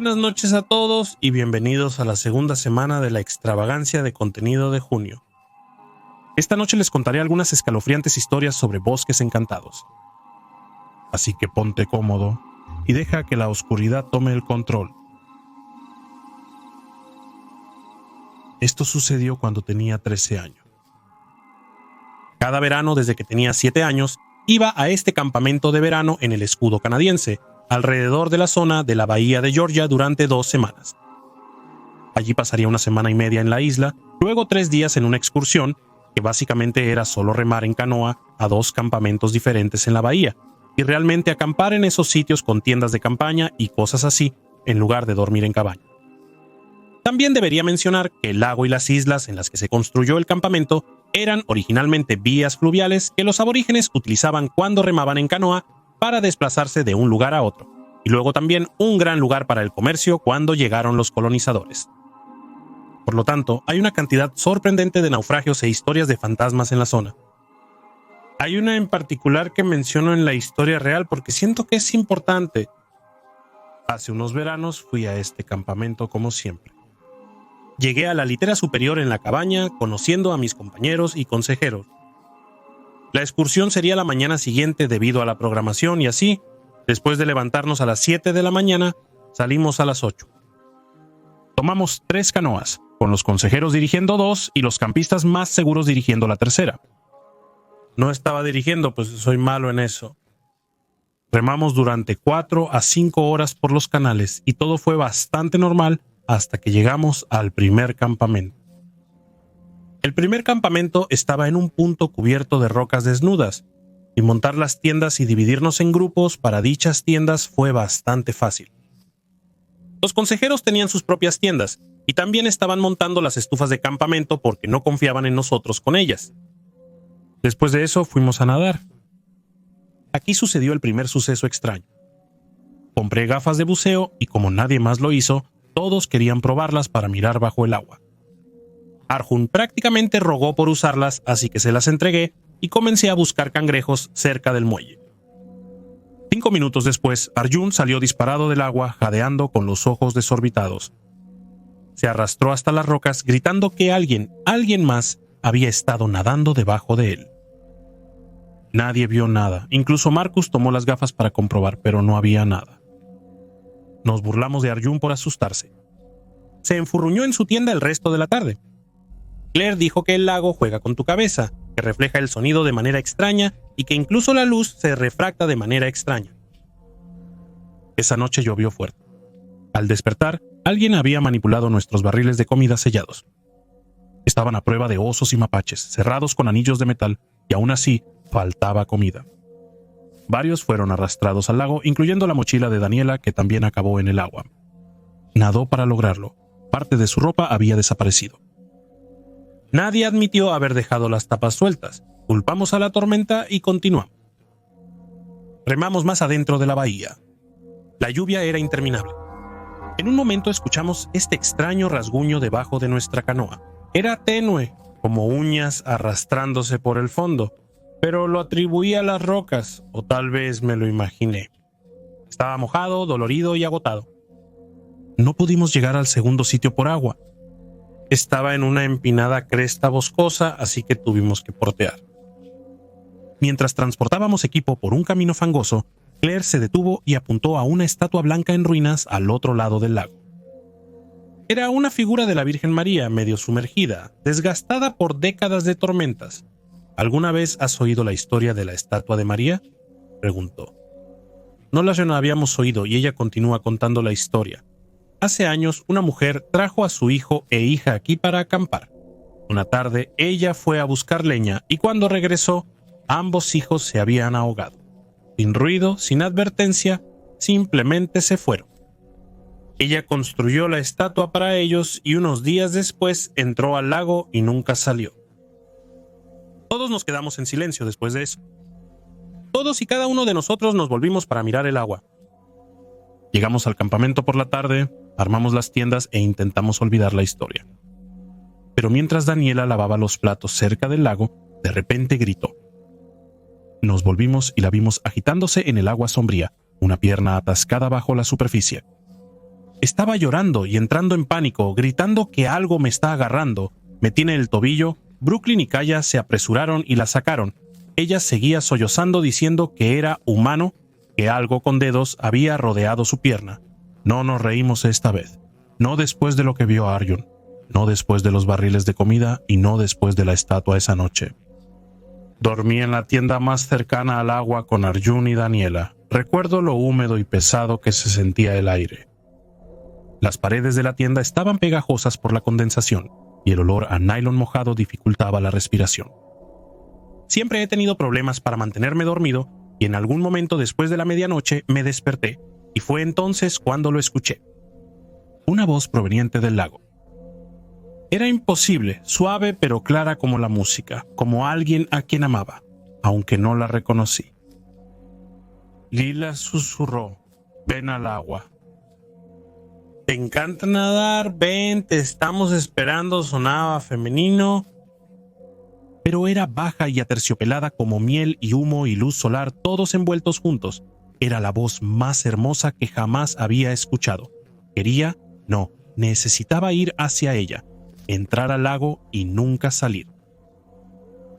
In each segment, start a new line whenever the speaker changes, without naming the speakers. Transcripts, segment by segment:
Buenas noches a todos y bienvenidos a la segunda semana de la extravagancia de contenido de junio. Esta noche les contaré algunas escalofriantes historias sobre bosques encantados. Así que ponte cómodo y deja que la oscuridad tome el control. Esto sucedió cuando tenía 13 años. Cada verano desde que tenía 7 años, iba a este campamento de verano en el escudo canadiense, alrededor de la zona de la bahía de Georgia durante 2 semanas. Allí pasaría una semana y media en la isla, luego 3 días en una excursión, que básicamente era solo remar en canoa a 2 campamentos diferentes en la bahía, y realmente acampar en esos sitios con tiendas de campaña y cosas así, en lugar de dormir en cabaña. También debería mencionar que el lago y las islas en las que se construyó el campamento eran originalmente vías fluviales que los aborígenes utilizaban cuando remaban en canoa para desplazarse de un lugar a otro, y luego también un gran lugar para el comercio cuando llegaron los colonizadores. Por lo tanto, hay una cantidad sorprendente de naufragios e historias de fantasmas en la zona. Hay una en particular que menciono en la historia real porque siento que es importante. Hace unos veranos fui a este campamento como siempre. Llegué a la litera superior en la cabaña, conociendo a mis compañeros y consejeros. La excursión sería la mañana siguiente debido a la programación y así, después de levantarnos a las 7 de la mañana, salimos a las 8. Tomamos 3 canoas, con los consejeros dirigiendo 2 y los campistas más seguros dirigiendo la tercera. No estaba dirigiendo, pues soy malo en eso. Remamos durante 4 a 5 horas por los canales y todo fue bastante normal hasta que llegamos al primer campamento. El primer campamento estaba en un punto cubierto de rocas desnudas, y montar las tiendas y dividirnos en grupos para dichas tiendas fue bastante fácil. Los consejeros tenían sus propias tiendas, y también estaban montando las estufas de campamento porque no confiaban en nosotros con ellas. Después de eso fuimos a nadar. Aquí sucedió el primer suceso extraño. Compré gafas de buceo y como nadie más lo hizo, todos querían probarlas para mirar bajo el agua. Arjun prácticamente rogó por usarlas, así que se las entregué y comencé a buscar cangrejos cerca del muelle. 5 minutos después, Arjun salió disparado del agua, jadeando con los ojos desorbitados. Se arrastró hasta las rocas, gritando que alguien más, había estado nadando debajo de él. Nadie vio nada, incluso Marcus tomó las gafas para comprobar, pero no había nada. Nos burlamos de Arjun por asustarse. Se enfurruñó en su tienda el resto de la tarde. Claire dijo que el lago juega con tu cabeza, que refleja el sonido de manera extraña y que incluso la luz se refracta de manera extraña. Esa noche llovió fuerte. Al despertar, alguien había manipulado nuestros barriles de comida sellados. Estaban a prueba de osos y mapaches, cerrados con anillos de metal, y aún así faltaba comida. Varios fueron arrastrados al lago, incluyendo la mochila de Daniela, que también acabó en el agua. Nadó para lograrlo. Parte de su ropa había desaparecido. Nadie admitió haber dejado las tapas sueltas. Culpamos a la tormenta y continuamos. Remamos más adentro de la bahía. La lluvia era interminable. En un momento escuchamos este extraño rasguño debajo de nuestra canoa. Era tenue, como uñas arrastrándose por el fondo, pero lo atribuí a las rocas, o tal vez me lo imaginé. Estaba mojado, dolorido y agotado. No pudimos llegar al segundo sitio por agua. Estaba en una empinada cresta boscosa, así que tuvimos que portear. Mientras transportábamos equipo por un camino fangoso, Claire se detuvo y apuntó a una estatua blanca en ruinas al otro lado del lago. Era una figura de la Virgen María medio sumergida, desgastada por décadas de tormentas. ¿Alguna vez has oído la historia de la estatua de María?, preguntó. No la habíamos oído y ella continúa contando la historia. Hace años, una mujer trajo a su hijo e hija aquí para acampar. Una tarde, ella fue a buscar leña y cuando regresó, ambos hijos se habían ahogado. Sin ruido, sin advertencia, simplemente se fueron. Ella construyó la estatua para ellos y unos días después entró al lago y nunca salió. Todos nos quedamos en silencio después de eso. Todos y cada uno de nosotros nos volvimos para mirar el agua. Llegamos al campamento por la tarde, armamos las tiendas e intentamos olvidar la historia. Pero mientras Daniela lavaba los platos cerca del lago, de repente gritó. Nos volvimos y la vimos agitándose en el agua sombría, una pierna atascada bajo la superficie. Estaba llorando y entrando en pánico, gritando que algo me está agarrando. Me tiene el tobillo. Brooklyn y Kaya se apresuraron y la sacaron. Ella seguía sollozando diciendo que era humano, que algo con dedos había rodeado su pierna. No nos reímos esta vez. No después de lo que vio Arjun. No después de los barriles de comida y no después de la estatua esa noche. Dormí en la tienda más cercana al agua con Arjun y Daniela. Recuerdo lo húmedo y pesado que se sentía el aire. Las paredes de la tienda estaban pegajosas por la condensación y el olor a nylon mojado dificultaba la respiración. Siempre he tenido problemas para mantenerme dormido y en algún momento después de la medianoche me desperté y fue entonces cuando lo escuché. Una voz proveniente del lago. Era imposible, suave pero clara como la música, como alguien a quien amaba, aunque no la reconocí. Lila susurró, ven al agua. ¿Te encanta nadar? Ven, te estamos esperando, sonaba femenino. Pero era baja y aterciopelada como miel y humo y luz solar, todos envueltos juntos. Era la voz más hermosa que jamás había escuchado. Necesitaba ir hacia ella, entrar al lago y nunca salir.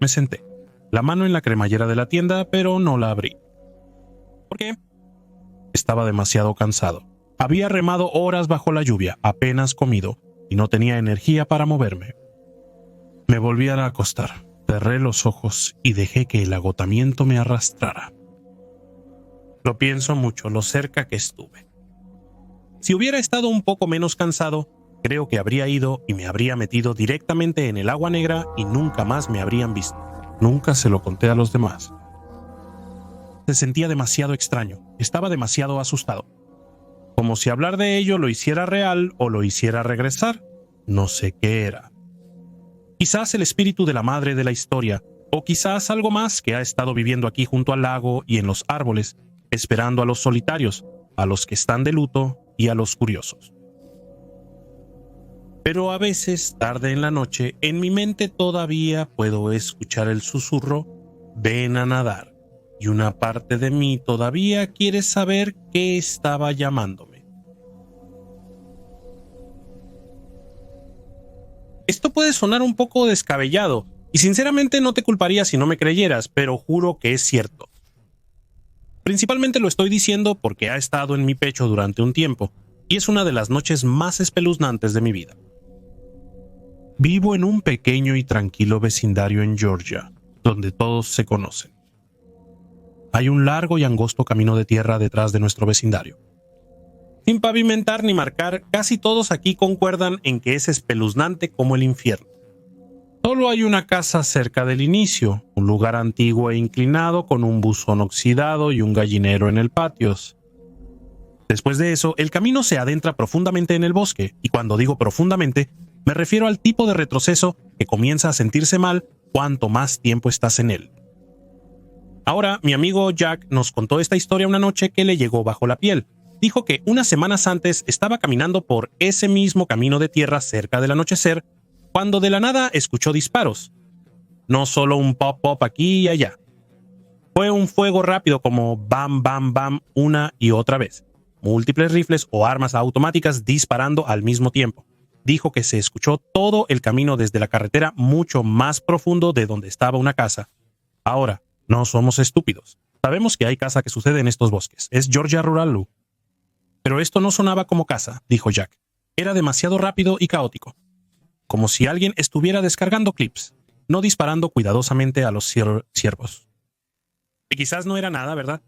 Me senté, la mano en la cremallera de la tienda, pero no la abrí. ¿Por qué? Estaba demasiado cansado. Había remado horas bajo la lluvia, apenas comido, y no tenía energía para moverme. Me volví a acostar, cerré los ojos y dejé que el agotamiento me arrastrara. Lo pienso mucho, lo cerca que estuve. Si hubiera estado un poco menos cansado, creo que habría ido y me habría metido directamente en el agua negra y nunca más me habrían visto. Nunca se lo conté a los demás. Se sentía demasiado extraño, estaba demasiado asustado. Como si hablar de ello lo hiciera real o lo hiciera regresar. No sé qué era. Quizás el espíritu de la madre de la historia, o quizás algo más que ha estado viviendo aquí junto al lago y en los árboles, esperando a los solitarios, a los que están de luto y a los curiosos. Pero a veces, tarde en la noche, en mi mente todavía puedo escuchar el susurro, ven a nadar, y una parte de mí todavía quiere saber qué estaba llamándome. Esto puede sonar un poco descabellado, y sinceramente no te culparía si no me creyeras, pero juro que es cierto. Principalmente lo estoy diciendo porque ha estado en mi pecho durante un tiempo, y es una de las noches más espeluznantes de mi vida. Vivo en un pequeño y tranquilo vecindario en Georgia, donde todos se conocen. Hay un largo y angosto camino de tierra detrás de nuestro vecindario. Sin pavimentar ni marcar, casi todos aquí concuerdan en que es espeluznante como el infierno. Solo hay una casa cerca del inicio, un lugar antiguo e inclinado con un buzón oxidado y un gallinero en el patio. Después de eso, el camino se adentra profundamente en el bosque, y cuando digo profundamente, me refiero al tipo de retroceso que comienza a sentirse mal cuanto más tiempo estás en él. Ahora, mi amigo Jack nos contó esta historia una noche que le llegó bajo la piel. Dijo que unas semanas antes estaba caminando por ese mismo camino de tierra cerca del anochecer, cuando de la nada escuchó disparos. No solo un pop-pop aquí y allá. Fue un fuego rápido como bam, bam, bam una y otra vez. Múltiples rifles o armas automáticas disparando al mismo tiempo. Dijo que se escuchó todo el camino desde la carretera mucho más profundo de donde estaba una casa. Ahora, no somos estúpidos. Sabemos que hay casa que sucede en estos bosques. Es Georgia rural, Lou. Pero esto no sonaba como casa, dijo Jack. Era demasiado rápido y caótico. Como si alguien estuviera descargando clips, no disparando cuidadosamente a los ciervos. Y quizás no era nada, ¿verdad?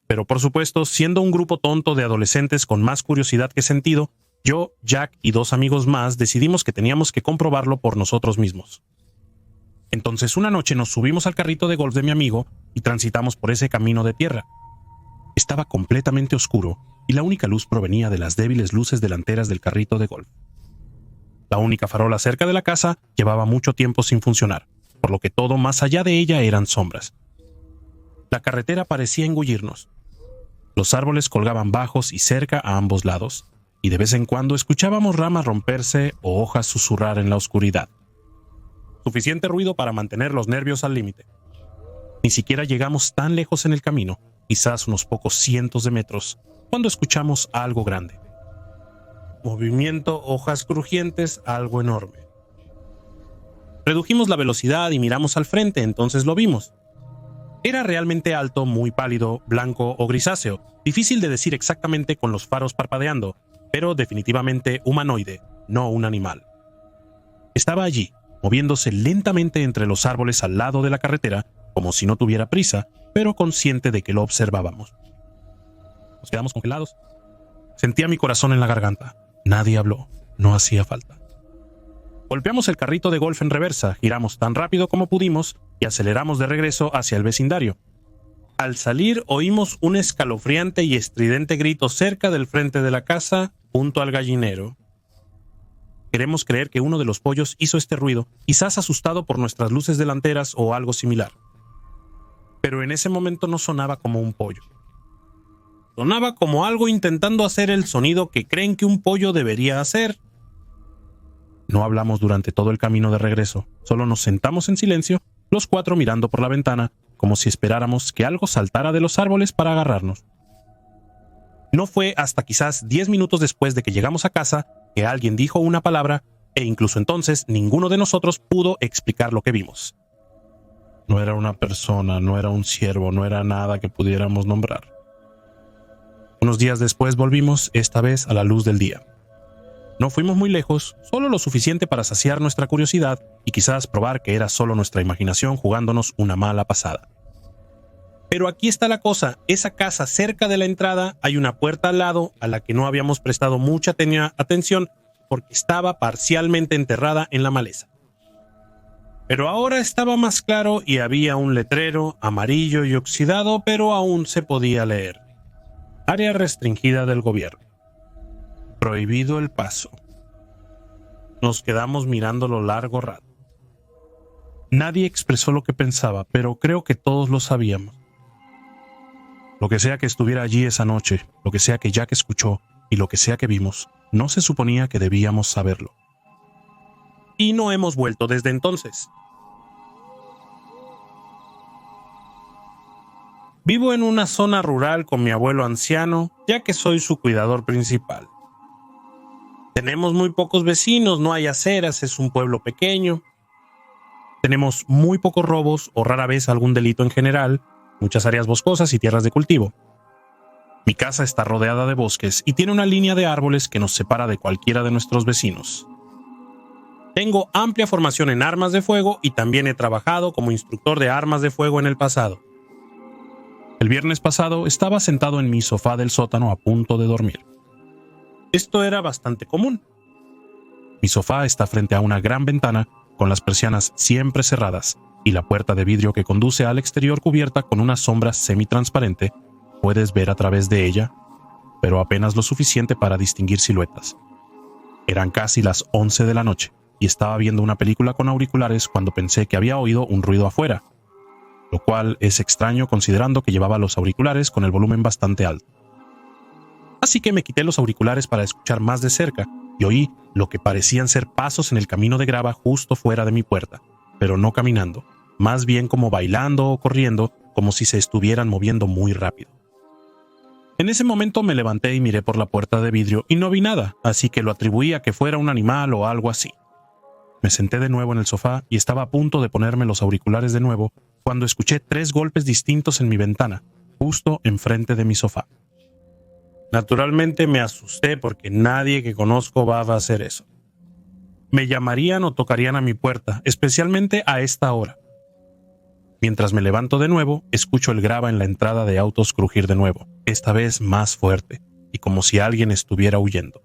Pero por supuesto, siendo un grupo tonto de adolescentes con más curiosidad que sentido, yo, Jack y 2 amigos más decidimos que teníamos que comprobarlo por nosotros mismos. Entonces una noche nos subimos al carrito de golf de mi amigo y transitamos por ese camino de tierra. Estaba completamente oscuro y la única luz provenía de las débiles luces delanteras del carrito de golf. La única farola cerca de la casa llevaba mucho tiempo sin funcionar, por lo que todo más allá de ella eran sombras. La carretera parecía engullirnos. Los árboles colgaban bajos y cerca a ambos lados, y de vez en cuando escuchábamos ramas romperse o hojas susurrar en la oscuridad. Suficiente ruido para mantener los nervios al límite. Ni siquiera llegamos tan lejos en el camino, quizás unos pocos cientos de metros, cuando escuchamos algo grande. movimiento, hojas crujientes, algo enorme. Redujimos la velocidad y miramos al frente, entonces lo vimos. Era realmente alto, muy pálido, blanco o grisáceo, difícil de decir exactamente con los faros parpadeando, pero definitivamente humanoide, no un animal. Estaba allí, moviéndose lentamente entre los árboles al lado de la carretera, como si no tuviera prisa, pero consciente de que lo observábamos. Nos quedamos congelados. Sentía mi corazón en la garganta. Nadie habló, no hacía falta. Golpeamos el carrito de golf en reversa, giramos tan rápido como pudimos y aceleramos de regreso hacia el vecindario. Al salir oímos un escalofriante y estridente grito cerca del frente de la casa, junto al gallinero. Queremos creer que uno de los pollos hizo este ruido, quizás asustado por nuestras luces delanteras o algo similar. Pero en ese momento no sonaba como un pollo. Sonaba como algo intentando hacer el sonido que creen que un pollo debería hacer. No hablamos durante todo el camino de regreso, solo nos sentamos en silencio, los cuatro mirando por la ventana, como si esperáramos que algo saltara de los árboles para agarrarnos. No fue hasta quizás 10 minutos después de que llegamos a casa que alguien dijo una palabra, e incluso entonces ninguno de nosotros pudo explicar lo que vimos. No era una persona, no era un ciervo, no era nada que pudiéramos nombrar. Unos días después volvimos, esta vez a la luz del día. No fuimos muy lejos, solo lo suficiente para saciar nuestra curiosidad y quizás probar que era solo nuestra imaginación jugándonos una mala pasada. Pero aquí está la cosa, esa casa cerca de la entrada hay una puerta al lado a la que no habíamos prestado mucha atención porque estaba parcialmente enterrada en la maleza. Pero ahora estaba más claro y había un letrero amarillo y oxidado, pero aún se podía leer. Área restringida del gobierno. Prohibido el paso. Nos quedamos mirándolo largo rato. Nadie expresó lo que pensaba, pero creo que todos lo sabíamos. Lo que sea que estuviera allí esa noche, lo que sea que Jack escuchó y lo que sea que vimos, no se suponía que debíamos saberlo. Y no hemos vuelto desde entonces. Vivo en una zona rural con mi abuelo anciano, ya que soy su cuidador principal. Tenemos muy pocos vecinos, no hay aceras, es un pueblo pequeño. Tenemos muy pocos robos o rara vez algún delito en general, muchas áreas boscosas y tierras de cultivo. Mi casa está rodeada de bosques y tiene una línea de árboles que nos separa de cualquiera de nuestros vecinos. Tengo amplia formación en armas de fuego y también he trabajado como instructor de armas de fuego en el pasado. El viernes pasado estaba sentado en mi sofá del sótano a punto de dormir. Esto era bastante común. Mi sofá está frente a una gran ventana con las persianas siempre cerradas y la puerta de vidrio que conduce al exterior cubierta con una sombra semitransparente. Puedes ver a través de ella, pero apenas lo suficiente para distinguir siluetas. Eran casi las 11 de la noche y estaba viendo una película con auriculares cuando pensé que había oído un ruido afuera, lo cual es extraño considerando que llevaba los auriculares con el volumen bastante alto. Así que me quité los auriculares para escuchar más de cerca y oí lo que parecían ser pasos en el camino de grava justo fuera de mi puerta, pero no caminando, más bien como bailando o corriendo, como si se estuvieran moviendo muy rápido. En ese momento me levanté y miré por la puerta de vidrio y no vi nada, así que lo atribuí a que fuera un animal o algo así. Me senté de nuevo en el sofá y estaba a punto de ponerme los auriculares de nuevo cuando escuché 3 golpes distintos en mi ventana, justo enfrente de mi sofá. Naturalmente me asusté porque nadie que conozco va a hacer eso. Me llamarían o tocarían a mi puerta, especialmente a esta hora. Mientras me levanto de nuevo, escucho el grava en la entrada de autos crujir de nuevo, esta vez más fuerte, y como si alguien estuviera huyendo.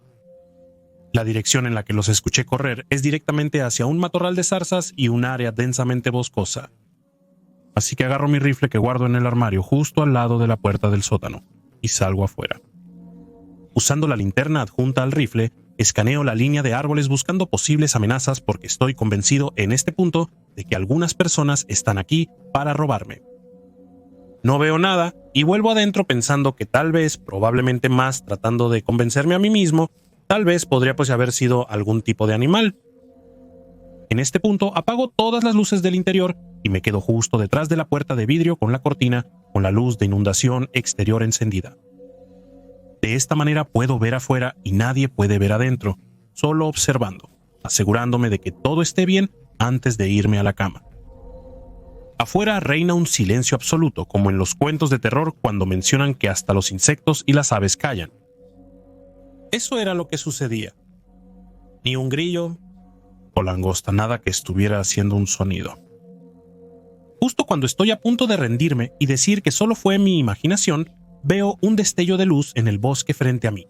La dirección en la que los escuché correr es directamente hacia un matorral de zarzas y un área densamente boscosa. Así que agarro mi rifle que guardo en el armario justo al lado de la puerta del sótano y salgo afuera. Usando la linterna adjunta al rifle, escaneo la línea de árboles buscando posibles amenazas porque estoy convencido en este punto de que algunas personas están aquí para robarme. No veo nada y vuelvo adentro pensando que tal vez, probablemente más tratando de convencerme a mí mismo, tal vez podría haber sido algún tipo de animal. En este punto apago todas las luces del interior y me quedo justo detrás de la puerta de vidrio con la cortina, con la luz de inundación exterior encendida. De esta manera puedo ver afuera y nadie puede ver adentro, solo observando, asegurándome de que todo esté bien antes de irme a la cama. Afuera reina un silencio absoluto, como en los cuentos de terror cuando mencionan que hasta los insectos y las aves callan. Eso era lo que sucedía. Ni un grillo o langosta, nada que estuviera haciendo un sonido. Justo cuando estoy a punto de rendirme y decir que solo fue mi imaginación, veo un destello de luz en el bosque frente a mí.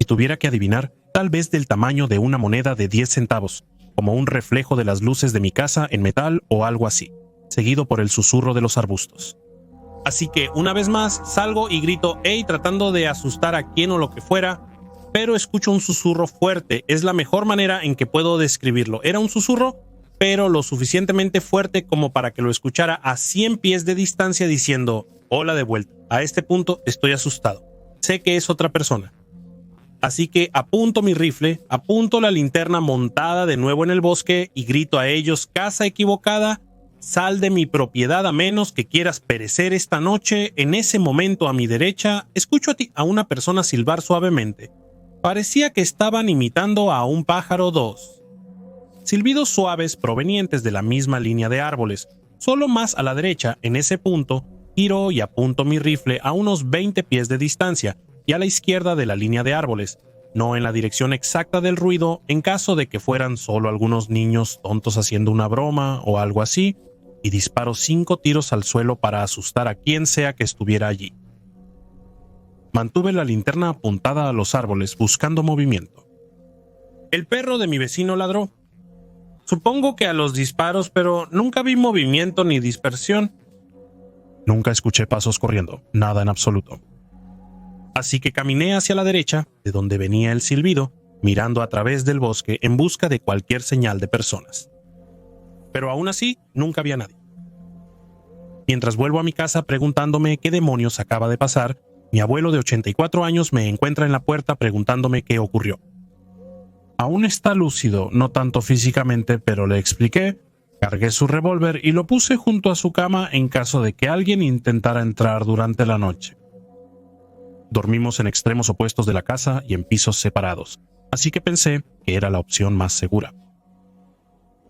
Si tuviera que adivinar, tal vez del tamaño de una moneda de 10 centavos, como un reflejo de las luces de mi casa en metal o algo así, seguido por el susurro de los arbustos. Así que una vez más salgo y grito "hey", tratando de asustar a quien o lo que fuera, pero escucho un susurro fuerte. Es la mejor manera en que puedo describirlo. Era un susurro, pero lo suficientemente fuerte como para que lo escuchara a 100 pies de distancia diciendo "hola de vuelta". A este punto estoy asustado. Sé que es otra persona. Así que apunto mi rifle, apunto la linterna montada de nuevo en el bosque y grito a ellos: casa equivocada, sal de mi propiedad a menos que quieras perecer esta noche. En ese momento a mi derecha escucho a una persona silbar suavemente. Parecía que estaban imitando a un pájaro 2. Silbidos suaves provenientes de la misma línea de árboles, solo más a la derecha. En ese punto giro y apunto mi rifle a unos 20 pies de distancia y a la izquierda de la línea de árboles, no en la dirección exacta del ruido, en caso de que fueran solo algunos niños tontos haciendo una broma o algo así, y disparo 5 tiros al suelo para asustar a quien sea que estuviera allí. Mantuve la linterna apuntada a los árboles buscando movimiento. El perro de mi vecino ladró. Supongo que a los disparos, pero nunca vi movimiento ni dispersión. Nunca escuché pasos corriendo, nada en absoluto. Así que caminé hacia la derecha, de donde venía el silbido, mirando a través del bosque en busca de cualquier señal de personas. Pero aún así, nunca había nadie. Mientras vuelvo a mi casa preguntándome qué demonios acaba de pasar, mi abuelo de 84 años me encuentra en la puerta preguntándome qué ocurrió. Aún está lúcido, no tanto físicamente, pero le expliqué, cargué su revólver y lo puse junto a su cama en caso de que alguien intentara entrar durante la noche. Dormimos en extremos opuestos de la casa y en pisos separados, así que pensé que era la opción más segura.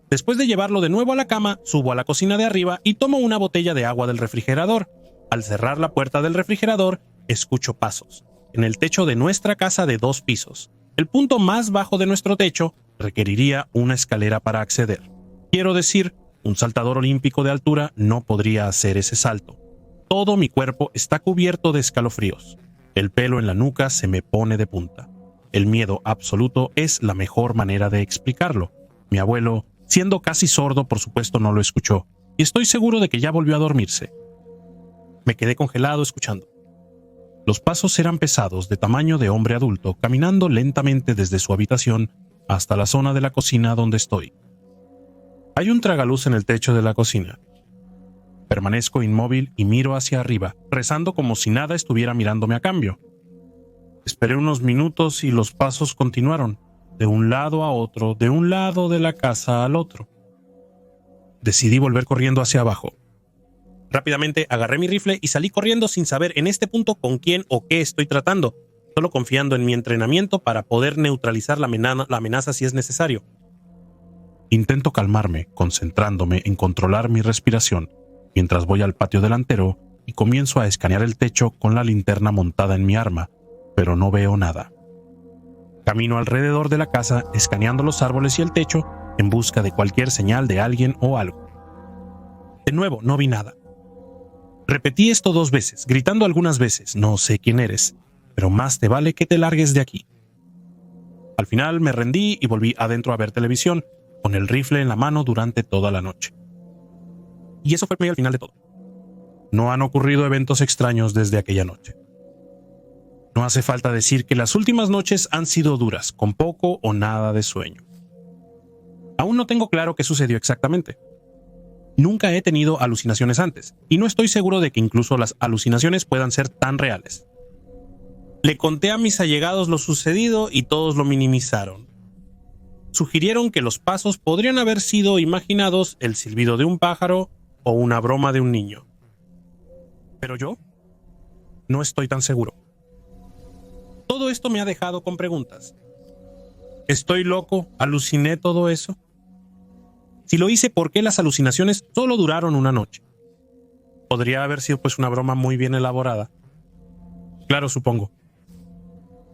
Después de llevarlo de nuevo a la cama, subo a la cocina de arriba y tomo una botella de agua del refrigerador. Al cerrar la puerta del refrigerador, escucho pasos en el techo de nuestra casa de 2 pisos. El punto más bajo de nuestro techo requeriría una escalera para acceder. Quiero decir, un saltador olímpico de altura no podría hacer ese salto. Todo mi cuerpo está cubierto de escalofríos. El pelo en la nuca se me pone de punta. El miedo absoluto es la mejor manera de explicarlo. Mi abuelo, siendo casi sordo, por supuesto no lo escuchó, y estoy seguro de que ya volvió a dormirse. Me quedé congelado escuchando. Los pasos eran pesados, de tamaño de hombre adulto, caminando lentamente desde su habitación hasta la zona de la cocina donde estoy. Hay un tragaluz en el techo de la cocina. Permanezco inmóvil y miro hacia arriba, rezando como si nada estuviera mirándome a cambio. Esperé unos minutos y los pasos continuaron, de un lado a otro, de un lado de la casa al otro. Decidí volver corriendo hacia abajo. Rápidamente agarré mi rifle y salí corriendo sin saber en este punto con quién o qué estoy tratando, solo confiando en mi entrenamiento para poder neutralizar la amenaza si es necesario. Intento calmarme, concentrándome en controlar mi respiración, mientras voy al patio delantero y comienzo a escanear el techo con la linterna montada en mi arma, pero no veo nada. Camino alrededor de la casa, escaneando los árboles y el techo, en busca de cualquier señal de alguien o algo. De nuevo, no vi nada. Repetí esto 2 veces, gritando algunas veces: no sé quién eres, pero más te vale que te largues de aquí. Al final me rendí y volví adentro a ver televisión, con el rifle en la mano durante toda la noche. Y eso fue el final de todo. No han ocurrido eventos extraños desde aquella noche. No hace falta decir que las últimas noches han sido duras, con poco o nada de sueño. Aún no tengo claro qué sucedió exactamente. Nunca he tenido alucinaciones antes, y no estoy seguro de que incluso las alucinaciones puedan ser tan reales. Le conté a mis allegados lo sucedido y todos lo minimizaron. Sugirieron que los pasos podrían haber sido imaginados, el silbido de un pájaro o una broma de un niño. Pero yo no estoy tan seguro. Todo esto me ha dejado con preguntas. ¿Estoy loco? ¿Aluciné todo eso? Si lo hice, ¿por qué las alucinaciones solo duraron una noche? Podría haber sido pues una broma muy bien elaborada. Claro, supongo.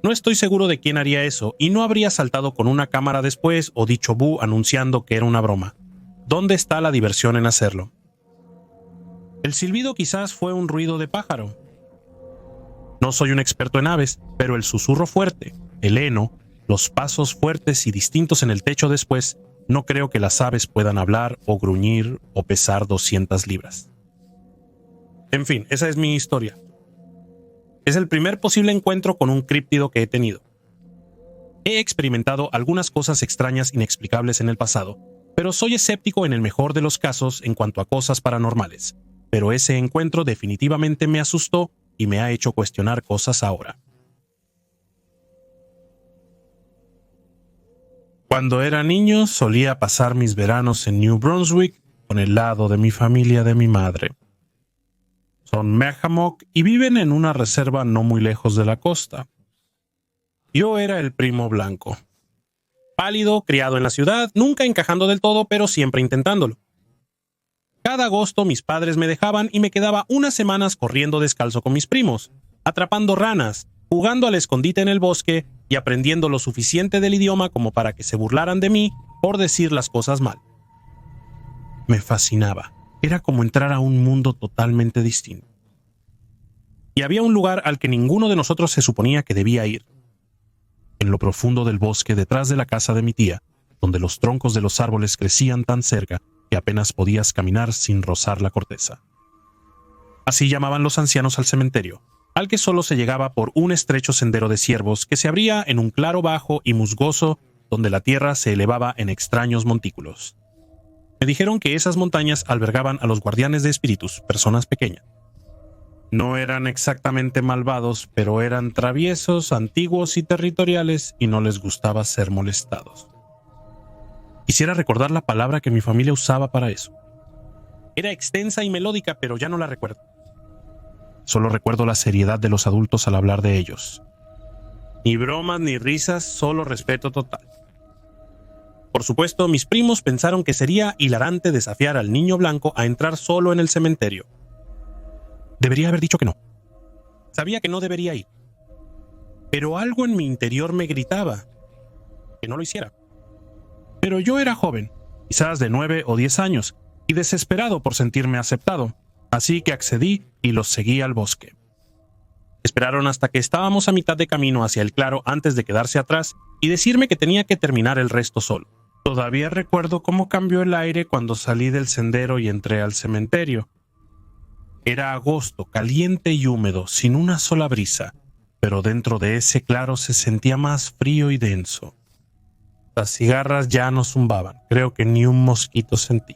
No estoy seguro de quién haría eso y no habría saltado con una cámara después o dicho bu anunciando que era una broma. ¿Dónde está la diversión en hacerlo? El silbido quizás fue un ruido de pájaro. No soy un experto en aves, pero el susurro fuerte, el heno, los pasos fuertes y distintos en el techo después, no creo que las aves puedan hablar o gruñir o pesar 200 libras. En fin, esa es mi historia. Es el primer posible encuentro con un críptido que he tenido. He experimentado algunas cosas extrañas inexplicables en el pasado, pero soy escéptico en el mejor de los casos en cuanto a cosas paranormales. Pero ese encuentro definitivamente me asustó y me ha hecho cuestionar cosas ahora. Cuando era niño solía pasar mis veranos en New Brunswick con el lado de mi familia de mi madre. Son Mehamok y viven en una reserva no muy lejos de la costa. Yo era el primo blanco. Pálido, criado en la ciudad, nunca encajando del todo, pero siempre intentándolo. Cada agosto mis padres me dejaban y me quedaba unas semanas corriendo descalzo con mis primos, atrapando ranas, jugando al escondite en el bosque y aprendiendo lo suficiente del idioma como para que se burlaran de mí por decir las cosas mal. Me fascinaba. Era como entrar a un mundo totalmente distinto. Y había un lugar al que ninguno de nosotros se suponía que debía ir. En lo profundo del bosque detrás de la casa de mi tía, donde los troncos de los árboles crecían tan cerca que apenas podías caminar sin rozar la corteza. Así llamaban los ancianos al cementerio, al que solo se llegaba por un estrecho sendero de ciervos que se abría en un claro bajo y musgoso donde la tierra se elevaba en extraños montículos. Me dijeron que esas montañas albergaban a los guardianes de espíritus, personas pequeñas. No eran exactamente malvados, pero eran traviesos, antiguos y territoriales y no les gustaba ser molestados. Quisiera recordar la palabra que mi familia usaba para eso. Era extensa y melódica, pero ya no la recuerdo. Solo recuerdo la seriedad de los adultos al hablar de ellos. Ni bromas ni risas, solo respeto total. Por supuesto, mis primos pensaron que sería hilarante desafiar al niño blanco a entrar solo en el cementerio. Debería haber dicho que no. Sabía que no debería ir. Pero algo en mi interior me gritaba que no lo hiciera. Pero yo era joven, quizás de 9 o 10 años, y desesperado por sentirme aceptado, así que accedí y los seguí al bosque. Esperaron hasta que estábamos a mitad de camino hacia el claro antes de quedarse atrás y decirme que tenía que terminar el resto solo. Todavía recuerdo cómo cambió el aire cuando salí del sendero y entré al cementerio. Era agosto, caliente y húmedo, sin una sola brisa, pero dentro de ese claro se sentía más frío y denso. Las cigarras ya no zumbaban, creo que ni un mosquito sentí.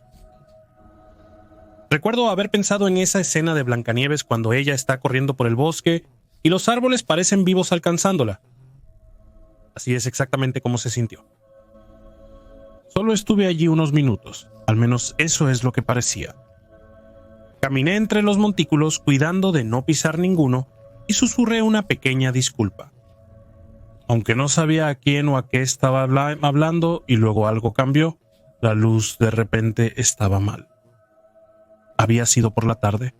Recuerdo haber pensado en esa escena de Blancanieves cuando ella está corriendo por el bosque y los árboles parecen vivos alcanzándola. Así es exactamente como se sintió. Solo estuve allí unos minutos, al menos eso es lo que parecía. Caminé entre los montículos cuidando de no pisar ninguno y susurré una pequeña disculpa. Aunque no sabía a quién o a qué estaba hablando y luego algo cambió, la luz de repente estaba mal. Había sido por la tarde.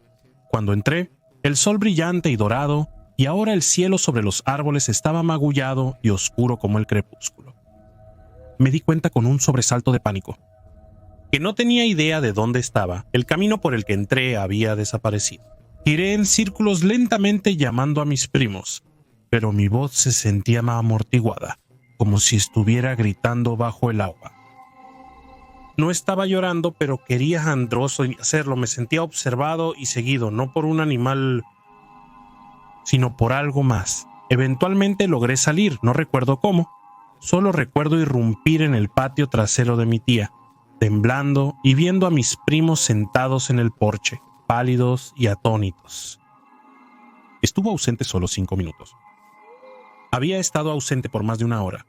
Cuando entré, el sol brillante y dorado, y ahora el cielo sobre los árboles estaba magullado y oscuro como el crepúsculo. Me di cuenta con un sobresalto de pánico, que no tenía idea de dónde estaba. El camino por el que entré había desaparecido. Giré en círculos lentamente llamando a mis primos, pero mi voz se sentía amortiguada, como si estuviera gritando bajo el agua. No estaba llorando, pero quería androso hacerlo. Me sentía observado y seguido, no por un animal, sino por algo más. Eventualmente logré salir, no recuerdo cómo. Solo recuerdo irrumpir en el patio trasero de mi tía, temblando y viendo a mis primos sentados en el porche, pálidos y atónitos. Estuvo ausente solo 5 minutos. Había estado ausente por más de 1 hora.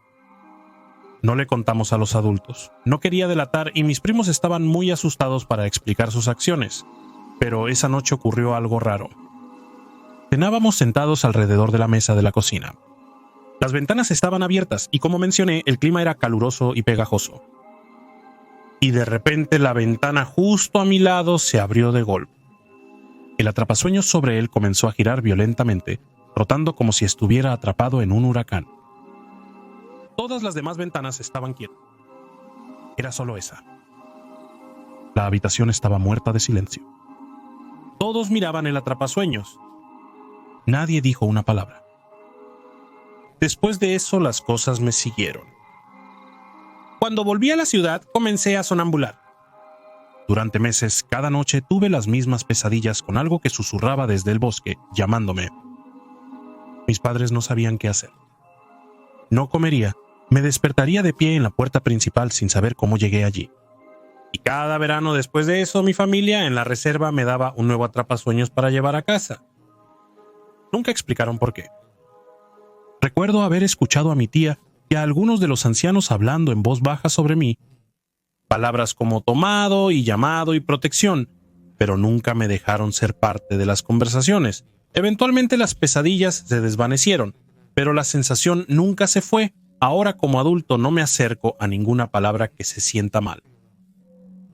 No le contamos a los adultos. No quería delatar y mis primos estaban muy asustados para explicar sus acciones. Pero esa noche ocurrió algo raro. Cenábamos sentados alrededor de la mesa de la cocina. Las ventanas estaban abiertas y, como mencioné, el clima era caluroso y pegajoso. Y de repente la ventana justo a mi lado se abrió de golpe. El atrapasueños sobre él comenzó a girar violentamente, rotando como si estuviera atrapado en un huracán. Todas las demás ventanas estaban quietas. Era solo esa. La habitación estaba muerta de silencio. Todos miraban el atrapasueños. Nadie dijo una palabra. Después de eso, las cosas me siguieron. Cuando volví a la ciudad, comencé a sonambular. Durante meses, cada noche tuve las mismas pesadillas con algo que susurraba desde el bosque, llamándome. Mis padres no sabían qué hacer. No comería, me despertaría de pie en la puerta principal sin saber cómo llegué allí. Y cada verano después de eso, mi familia en la reserva me daba un nuevo atrapasueños para llevar a casa. Nunca explicaron por qué. Recuerdo haber escuchado a mi tía y a algunos de los ancianos hablando en voz baja sobre mí, palabras como tomado y llamado y protección, pero nunca me dejaron ser parte de las conversaciones. Eventualmente las pesadillas se desvanecieron, pero la sensación nunca se fue. Ahora como adulto no me acerco a ninguna palabra que se sienta mal.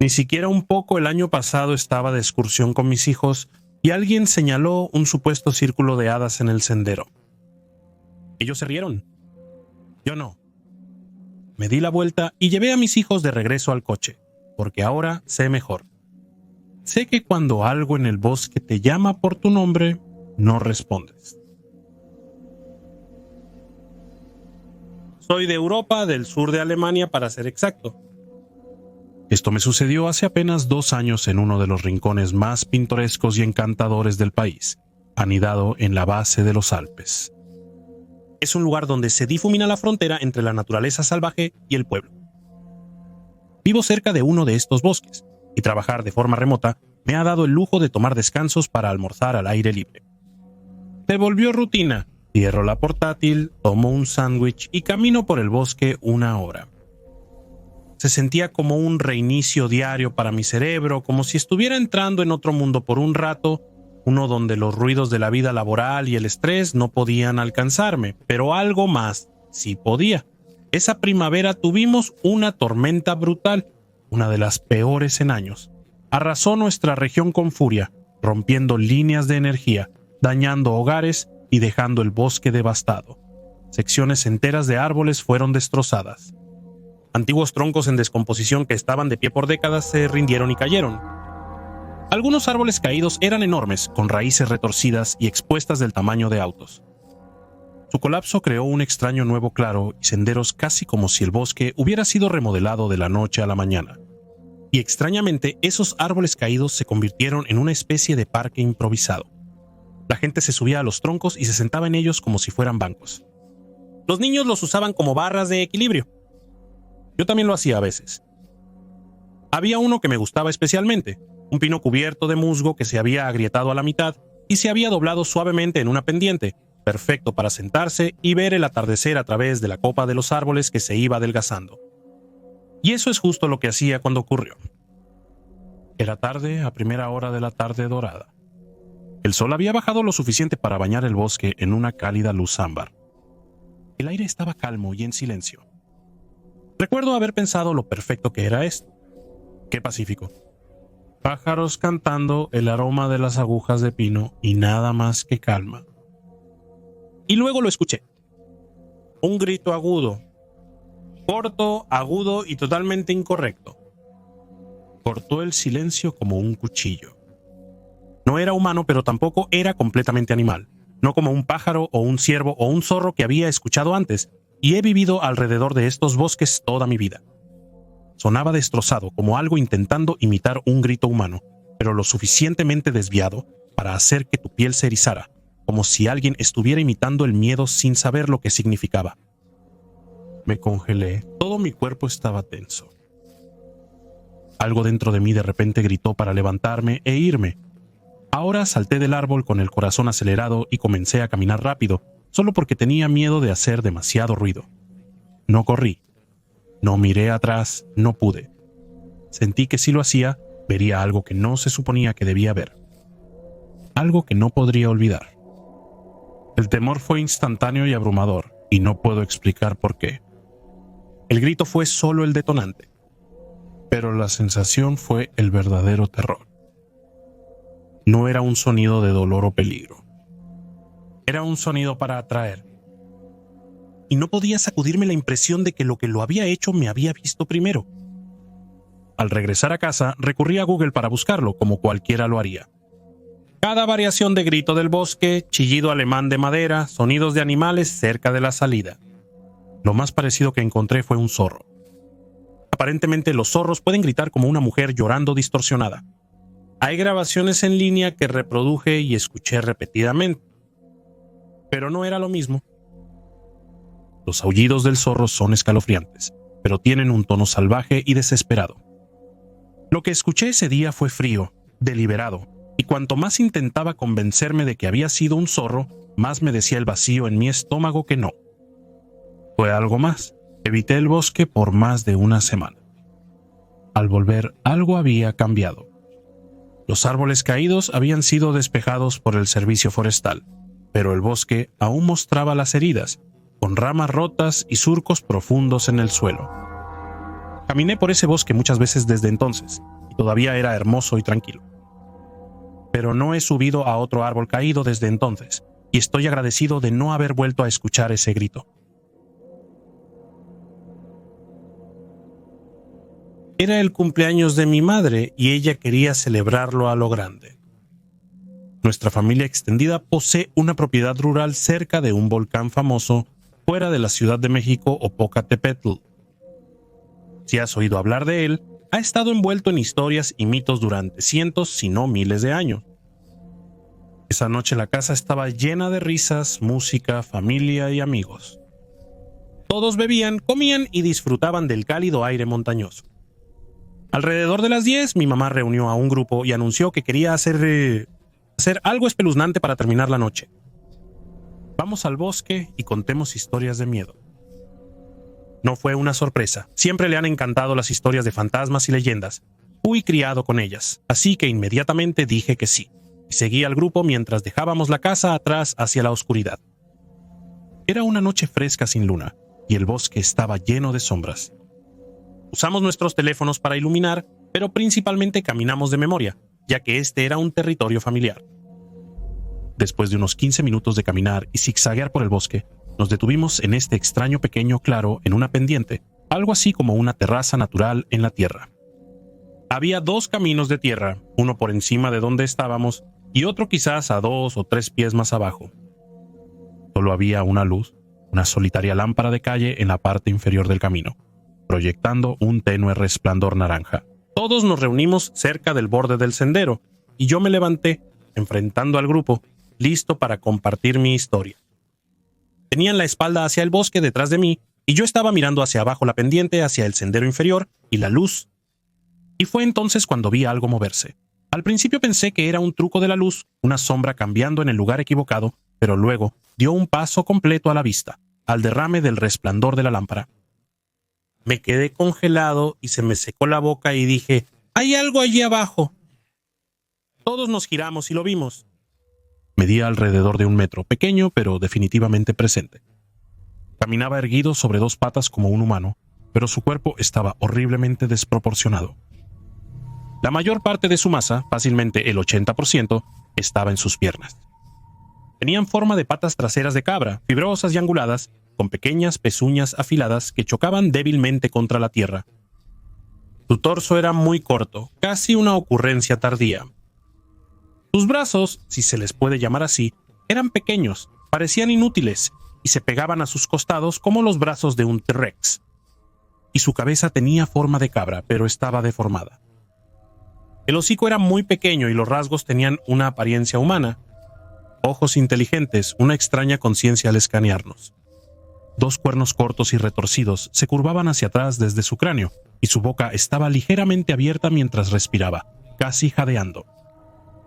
Ni siquiera un poco el año pasado estaba de excursión con mis hijos y alguien señaló un supuesto círculo de hadas en el sendero. Ellos se rieron. Yo no. Me di la vuelta y llevé a mis hijos de regreso al coche, porque ahora sé mejor. Sé que cuando algo en el bosque te llama por tu nombre, no respondes. Soy de Europa, del sur de Alemania para ser exacto. Esto me sucedió hace apenas 2 años en uno de los rincones más pintorescos y encantadores del país, anidado en la base de los Alpes. Es un lugar donde se difumina la frontera entre la naturaleza salvaje y el pueblo. Vivo cerca de uno de estos bosques, y trabajar de forma remota me ha dado el lujo de tomar descansos para almorzar al aire libre. Se volvió rutina. Cierro la portátil, tomo un sándwich y camino por el bosque 1 hora. Se sentía como un reinicio diario para mi cerebro, como si estuviera entrando en otro mundo por un rato, uno donde los ruidos de la vida laboral y el estrés no podían alcanzarme, pero algo más sí podía. Esa primavera tuvimos una tormenta brutal, una de las peores en años. Arrasó nuestra región con furia, rompiendo líneas de energía, dañando hogares y dejando el bosque devastado. Secciones enteras de árboles fueron destrozadas. Antiguos troncos en descomposición que estaban de pie por décadas se rindieron y cayeron. Algunos árboles caídos eran enormes, con raíces retorcidas y expuestas del tamaño de autos. Su colapso creó un extraño nuevo claro y senderos casi como si el bosque hubiera sido remodelado de la noche a la mañana. Y extrañamente, esos árboles caídos se convirtieron en una especie de parque improvisado. La gente se subía a los troncos y se sentaba en ellos como si fueran bancos. Los niños los usaban como barras de equilibrio. Yo también lo hacía a veces. Había uno que me gustaba especialmente, un pino cubierto de musgo que se había agrietado a la mitad y se había doblado suavemente en una pendiente, perfecto para sentarse y ver el atardecer a través de la copa de los árboles que se iba adelgazando. Y eso es justo lo que hacía cuando ocurrió. Era tarde, a primera hora de la tarde dorada. El sol había bajado lo suficiente para bañar el bosque en una cálida luz ámbar. El aire estaba calmo y en silencio. Recuerdo haber pensado lo perfecto que era esto. Qué pacífico. Pájaros cantando, el aroma de las agujas de pino y nada más que calma. Y luego lo escuché. Un grito agudo. Corto, agudo y totalmente incorrecto. Cortó el silencio como un cuchillo. No era humano, pero tampoco era completamente animal. No como un pájaro o un ciervo o un zorro que había escuchado antes, y he vivido alrededor de estos bosques toda mi vida. Sonaba destrozado, como algo intentando imitar un grito humano, pero lo suficientemente desviado para hacer que tu piel se erizara, como si alguien estuviera imitando el miedo sin saber lo que significaba. Me congelé, todo mi cuerpo estaba tenso. Algo dentro de mí de repente gritó para levantarme e irme. Ahora salté del árbol con el corazón acelerado y comencé a caminar rápido, solo porque tenía miedo de hacer demasiado ruido. No corrí. No miré atrás, no pude. Sentí que si lo hacía, vería algo que no se suponía que debía ver. Algo que no podría olvidar. El temor fue instantáneo y abrumador, y no puedo explicar por qué. El grito fue solo el detonante, pero la sensación fue el verdadero terror. No era un sonido de dolor o peligro. Era un sonido para atraer. Y no podía sacudirme la impresión de que lo había hecho me había visto primero. Al regresar a casa, recurrí a Google para buscarlo, como cualquiera lo haría. Cada variación de grito del bosque, chillido alemán de madera, sonidos de animales cerca de la salida. Lo más parecido que encontré fue un zorro. Aparentemente los zorros pueden gritar como una mujer llorando distorsionada. Hay grabaciones en línea que reproduje y escuché repetidamente. Pero no era lo mismo. Los aullidos del zorro son escalofriantes, pero tienen un tono salvaje y desesperado. Lo que escuché ese día fue frío, deliberado, y cuanto más intentaba convencerme de que había sido un zorro, más me decía el vacío en mi estómago que no. Fue algo más. Evité el bosque por más de una semana. Al volver, algo había cambiado. Los árboles caídos habían sido despejados por el servicio forestal, pero el bosque aún mostraba las heridas, con ramas rotas y surcos profundos en el suelo. Caminé por ese bosque muchas veces desde entonces, y todavía era hermoso y tranquilo. Pero no he subido a otro árbol caído desde entonces, y estoy agradecido de no haber vuelto a escuchar ese grito. Era el cumpleaños de mi madre y ella quería celebrarlo a lo grande. Nuestra familia extendida posee una propiedad rural cerca de un volcán famoso fuera de la Ciudad de México o Popocatépetl. Si has oído hablar de él, ha estado envuelto en historias y mitos durante cientos, si no miles de años. Esa noche la casa estaba llena de risas, música, familia y amigos. Todos bebían, comían y disfrutaban del cálido aire montañoso. Alrededor de las 10, mi mamá reunió a un grupo y anunció que quería hacer algo espeluznante para terminar la noche. Vamos al bosque y contemos historias de miedo. No fue una sorpresa. Siempre le han encantado las historias de fantasmas y leyendas. Fui criado con ellas, así que inmediatamente dije que sí. Y seguí al grupo mientras dejábamos la casa atrás hacia la oscuridad. Era una noche fresca sin luna, y el bosque estaba lleno de sombras. Usamos nuestros teléfonos para iluminar, pero principalmente caminamos de memoria, ya que este era un territorio familiar. Después de unos 15 minutos de caminar y zigzaguear por el bosque, nos detuvimos en este extraño pequeño claro en una pendiente, algo así como una terraza natural en la tierra. Había 2 caminos de tierra, uno por encima de donde estábamos y otro quizás a 2 o 3 pies más abajo. Solo había una luz, una solitaria lámpara de calle en la parte inferior del camino, proyectando un tenue resplandor naranja. Todos nos reunimos cerca del borde del sendero y yo me levanté, enfrentando al grupo, listo para compartir mi historia. Tenían la espalda hacia el bosque detrás de mí y yo estaba mirando hacia abajo la pendiente, hacia el sendero inferior y la luz. Y fue entonces cuando vi algo moverse. Al principio pensé que era un truco de la luz, una sombra cambiando en el lugar equivocado, pero luego dio un paso completo a la vista, al derrame del resplandor de la lámpara. Me quedé congelado y se me secó la boca y dije, «¡Hay algo allí abajo!». Todos nos giramos y lo vimos. Medía alrededor de 1 metro, pequeño pero definitivamente presente. Caminaba erguido sobre 2 patas como un humano, pero su cuerpo estaba horriblemente desproporcionado. La mayor parte de su masa, fácilmente el 80%, estaba en sus piernas. Tenían forma de patas traseras de cabra, fibrosas y anguladas, con pequeñas pezuñas afiladas que chocaban débilmente contra la tierra. Su torso era muy corto, casi una ocurrencia tardía. Sus brazos, si se les puede llamar así, eran pequeños, parecían inútiles, y se pegaban a sus costados como los brazos de un T-Rex. Y su cabeza tenía forma de cabra, pero estaba deformada. El hocico era muy pequeño y los rasgos tenían una apariencia humana. Ojos inteligentes, una extraña conciencia al escanearnos. 2 cuernos cortos y retorcidos se curvaban hacia atrás desde su cráneo, y su boca estaba ligeramente abierta mientras respiraba, casi jadeando.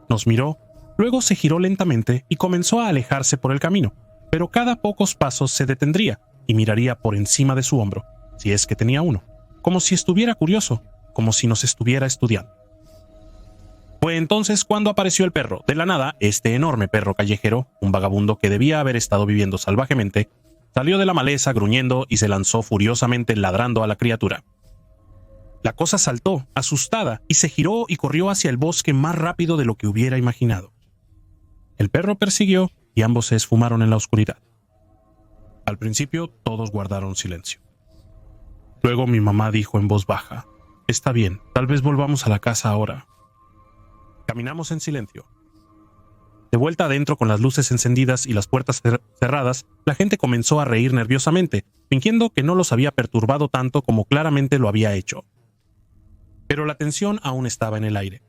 Nos miró, luego se giró lentamente y comenzó a alejarse por el camino, pero cada pocos pasos se detendría y miraría por encima de su hombro, si es que tenía uno, como si estuviera curioso, como si nos estuviera estudiando. Fue entonces cuando apareció el perro. De la nada, este enorme perro callejero, un vagabundo que debía haber estado viviendo salvajemente, Salió de la maleza gruñendo y se lanzó furiosamente ladrando a la criatura. La cosa saltó, asustada, y se giró y corrió hacia el bosque más rápido de lo que hubiera imaginado. El perro persiguió y ambos se esfumaron en la oscuridad. Al principio todos guardaron silencio. Luego mi mamá dijo en voz baja: «Está bien, tal vez volvamos a la casa ahora». Caminamos en silencio. De vuelta adentro con las luces encendidas y las puertas cerradas, la gente comenzó a reír nerviosamente, fingiendo que no los había perturbado tanto como claramente lo había hecho. Pero la tensión aún estaba en el aire.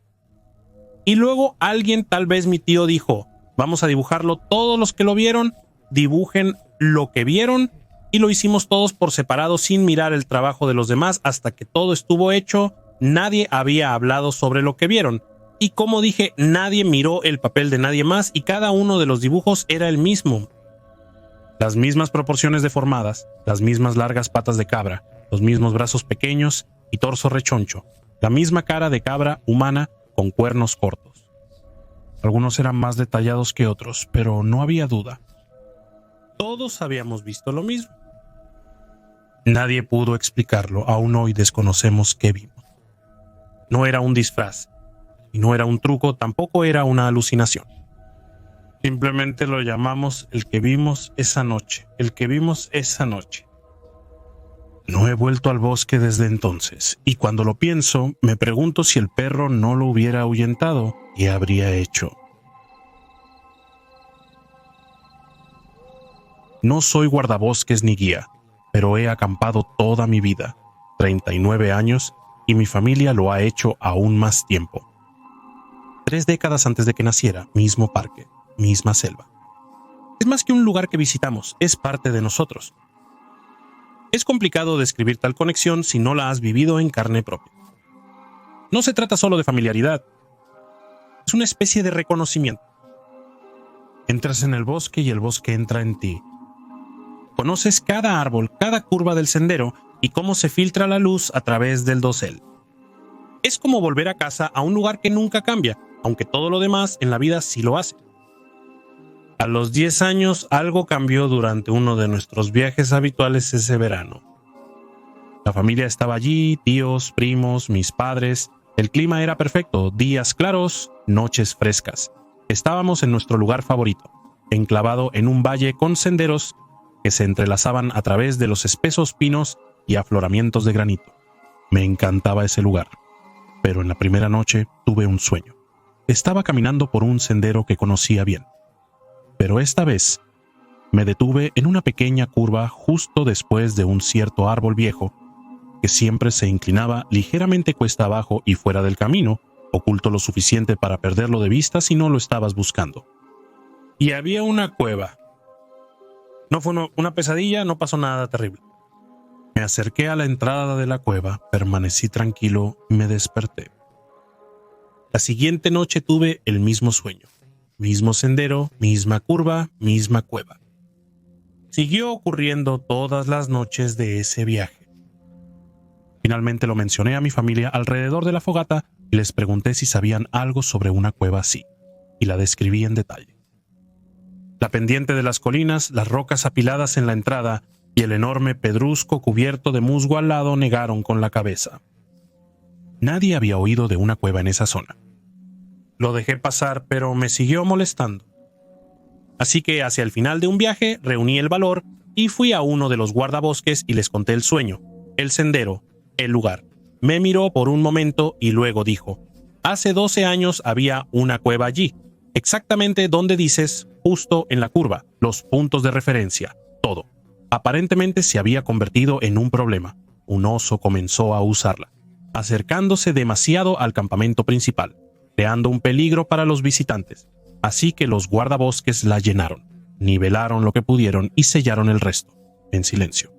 Y luego alguien, tal vez mi tío, dijo: «Vamos a dibujarlo, todos los que lo vieron, dibujen lo que vieron», y lo hicimos todos por separado sin mirar el trabajo de los demás hasta que todo estuvo hecho. Nadie había hablado sobre lo que vieron. Y como dije, nadie miró el papel de nadie más y cada uno de los dibujos era el mismo. Las mismas proporciones deformadas, las mismas largas patas de cabra, los mismos brazos pequeños y torso rechoncho, la misma cara de cabra humana con cuernos cortos. Algunos eran más detallados que otros, pero no había duda. Todos habíamos visto lo mismo. Nadie pudo explicarlo, aún hoy desconocemos qué vimos. No era un disfraz, y no era un truco, tampoco era una alucinación. Simplemente lo llamamos el que vimos esa noche, el que vimos esa noche. No he vuelto al bosque desde entonces, y cuando lo pienso, me pregunto si el perro no lo hubiera ahuyentado, ¿qué habría hecho? No soy guardabosques ni guía, pero he acampado toda mi vida, 39 años, y mi familia lo ha hecho aún más tiempo. 3 décadas antes de que naciera, mismo parque, misma selva. Es más que un lugar que visitamos, es parte de nosotros. Es complicado describir tal conexión si no la has vivido en carne propia. No se trata solo de familiaridad, es una especie de reconocimiento. Entras en el bosque y el bosque entra en ti. Conoces cada árbol, cada curva del sendero y cómo se filtra la luz a través del dosel. Es como volver a casa, a un lugar que nunca cambia, aunque todo lo demás en la vida sí lo hace. A los 10 años algo cambió durante uno de nuestros viajes habituales ese verano. La familia estaba allí, tíos, primos, mis padres. El clima era perfecto, días claros, noches frescas. Estábamos en nuestro lugar favorito, enclavado en un valle con senderos que se entrelazaban a través de los espesos pinos y afloramientos de granito. Me encantaba ese lugar, pero en la primera noche tuve un sueño. Estaba caminando por un sendero que conocía bien, pero esta vez me detuve en una pequeña curva justo después de un cierto árbol viejo que siempre se inclinaba ligeramente cuesta abajo y fuera del camino, oculto lo suficiente para perderlo de vista si no lo estabas buscando. Y había una cueva. No fue una pesadilla, no pasó nada terrible. Me acerqué a la entrada de la cueva, permanecí tranquilo y me desperté. La siguiente noche tuve el mismo sueño. Mismo sendero, misma curva, misma cueva. Siguió ocurriendo todas las noches de ese viaje. Finalmente lo mencioné a mi familia alrededor de la fogata y les pregunté si sabían algo sobre una cueva así, y la describí en detalle. La pendiente de las colinas, las rocas apiladas en la entrada y el enorme pedrusco cubierto de musgo al lado negaron con la cabeza. Nadie había oído de una cueva en esa zona. Lo dejé pasar, pero me siguió molestando. Así que hacia el final de un viaje reuní el valor y fui a uno de los guardabosques y les conté el sueño, el sendero, el lugar. Me miró por un momento y luego dijo: «Hace 12 años había una cueva allí, exactamente donde dices, justo en la curva, los puntos de referencia, todo. Aparentemente se había convertido en un problema. Un oso comenzó a usarla, acercándose demasiado al campamento principal, creando un peligro para los visitantes. Así que los guardabosques la llenaron, nivelaron lo que pudieron y sellaron el resto, en silencio.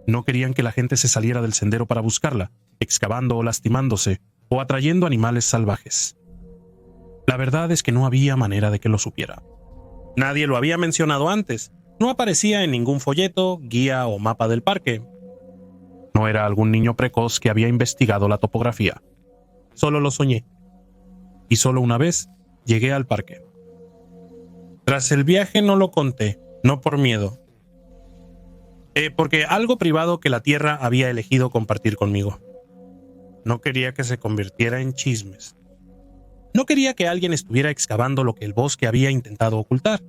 No querían que la gente se saliera del sendero para buscarla, excavando o lastimándose, o atrayendo animales salvajes. La verdad es que no había manera de que lo supiera. Nadie lo había mencionado antes, no aparecía en ningún folleto, guía o mapa del parque. No era algún niño precoz que había investigado la topografía. Solo lo soñé. Y solo una vez llegué al parque. Tras el viaje no lo conté, no por miedo. Porque algo privado que la tierra había elegido compartir conmigo. No quería que se convirtiera en chismes. No quería que alguien estuviera excavando lo que el bosque había intentado ocultar.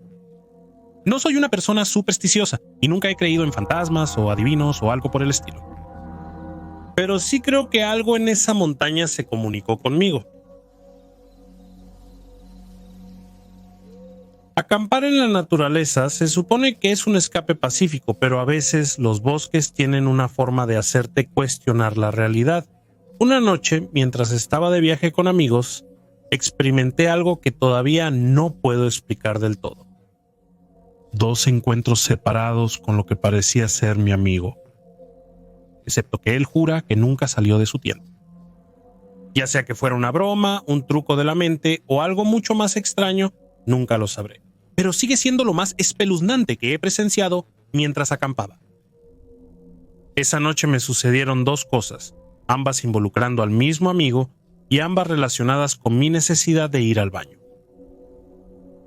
No soy una persona supersticiosa y nunca he creído en fantasmas o adivinos o algo por el estilo. Pero sí creo que algo en esa montaña se comunicó conmigo. Acampar en la naturaleza se supone que es un escape pacífico, pero a veces los bosques tienen una forma de hacerte cuestionar la realidad. Una noche, mientras estaba de viaje con amigos, experimenté algo que todavía no puedo explicar del todo. 2 encuentros separados con lo que parecía ser mi amigo, excepto que él jura que nunca salió de su tienda. Ya sea que fuera una broma, un truco de la mente o algo mucho más extraño, nunca lo sabré. Pero sigue siendo lo más espeluznante que he presenciado mientras acampaba. Esa noche me sucedieron 2 cosas, ambas involucrando al mismo amigo y ambas relacionadas con mi necesidad de ir al baño.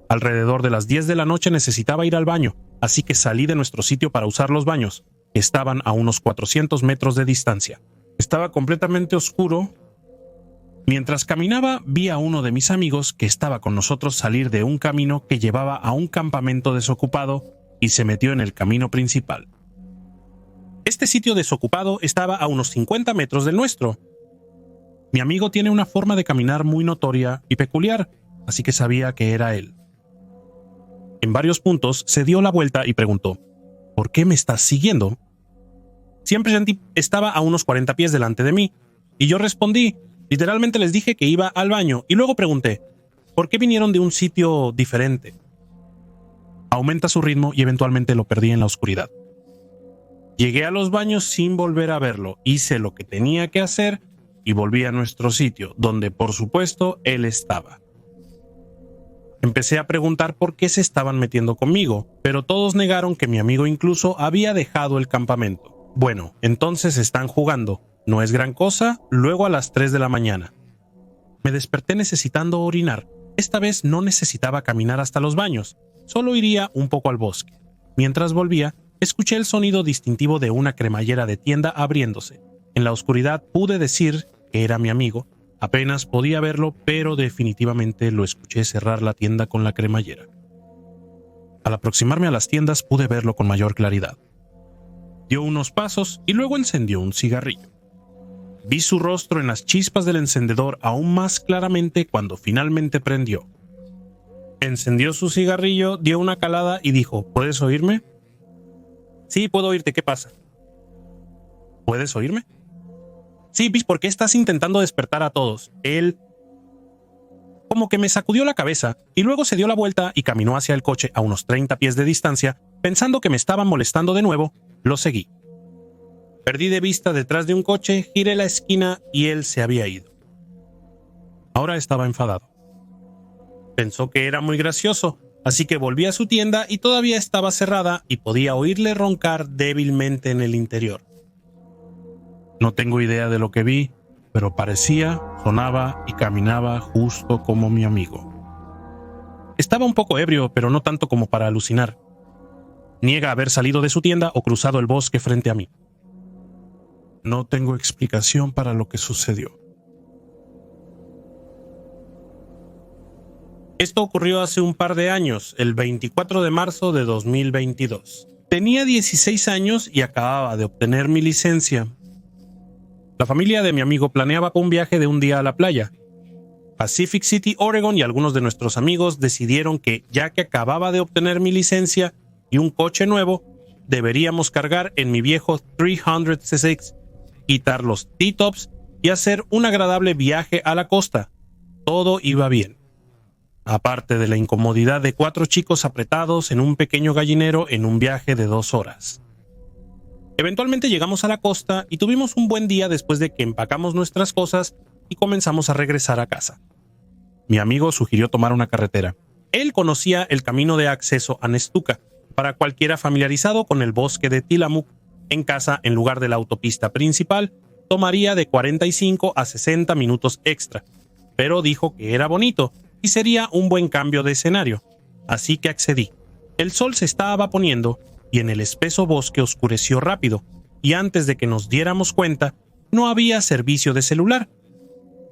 Alrededor de las 10 de la noche necesitaba ir al baño, así que salí de nuestro sitio para usar los baños, que estaban a unos 400 metros de distancia. Estaba completamente oscuro. Mientras caminaba, vi a uno de mis amigos que estaba con nosotros salir de un camino que llevaba a un campamento desocupado y se metió en el camino principal. Este sitio desocupado estaba a unos 50 metros del nuestro. Mi amigo tiene una forma de caminar muy notoria y peculiar, así que sabía que era él. En varios puntos se dio la vuelta y preguntó: ¿por qué me estás siguiendo? Siempre sentí estaba a unos 40 pies delante de mí, y yo respondí. Literalmente les dije que iba al baño y luego pregunté, ¿por qué vinieron de un sitio diferente? Aumenta su ritmo y eventualmente lo perdí en la oscuridad. Llegué a los baños sin volver a verlo, hice lo que tenía que hacer y volví a nuestro sitio, donde por supuesto él estaba. Empecé a preguntar por qué se estaban metiendo conmigo, pero todos negaron que mi amigo incluso había dejado el campamento. Bueno, entonces están jugando. No es gran cosa, luego a las 3 de la mañana. Me desperté necesitando orinar. Esta vez no necesitaba caminar hasta los baños, solo iría un poco al bosque. Mientras volvía, escuché el sonido distintivo de una cremallera de tienda abriéndose. En la oscuridad pude decir que era mi amigo. Apenas podía verlo, pero definitivamente lo escuché cerrar la tienda con la cremallera. Al aproximarme a las tiendas pude verlo con mayor claridad. Dio unos pasos y luego encendió un cigarrillo. Vi su rostro en las chispas del encendedor aún más claramente cuando finalmente prendió. Encendió su cigarrillo, dio una calada y dijo: ¿puedes oírme? Sí, puedo oírte, ¿qué pasa? ¿Puedes oírme? Sí, ¿por qué estás intentando despertar a todos? Él como que me sacudió la cabeza y luego se dio la vuelta y caminó hacia el coche a unos 30 pies de distancia, pensando que me estaban molestando de nuevo. Lo seguí. Perdí de vista detrás de un coche, giré la esquina y él se había ido. Ahora estaba enfadado. Pensó que era muy gracioso, así que volví a su tienda y todavía estaba cerrada y podía oírle roncar débilmente en el interior. No tengo idea de lo que vi, pero parecía, sonaba y caminaba justo como mi amigo. Estaba un poco ebrio, pero no tanto como para alucinar. Niega haber salido de su tienda o cruzado el bosque frente a mí. No tengo explicación para lo que sucedió. Esto ocurrió hace un par de años, el 24 de marzo de 2022. Tenía 16 años y acababa de obtener mi licencia. La familia de mi amigo planeaba un viaje de un día a la playa. Pacific City, Oregon, y algunos de nuestros amigos decidieron que, ya que acababa de obtener mi licencia y un coche nuevo, deberíamos cargar en mi viejo 300cc, quitar los T-tops y hacer un agradable viaje a la costa. Todo iba bien. Aparte de la incomodidad de 4 chicos apretados en un pequeño gallinero en un viaje de 2 horas. Eventualmente llegamos a la costa y tuvimos un buen día después de que empacamos nuestras cosas y comenzamos a regresar a casa. Mi amigo sugirió tomar una carretera. Él conocía el camino de acceso a Nestucca. Para cualquiera familiarizado con el bosque de Tillamook, en casa en lugar de la autopista principal, tomaría de 45 a 60 minutos extra, pero dijo que era bonito y sería un buen cambio de escenario, así que accedí. El sol se estaba poniendo y en el espeso bosque oscureció rápido, y antes de que nos diéramos cuenta, no había servicio de celular.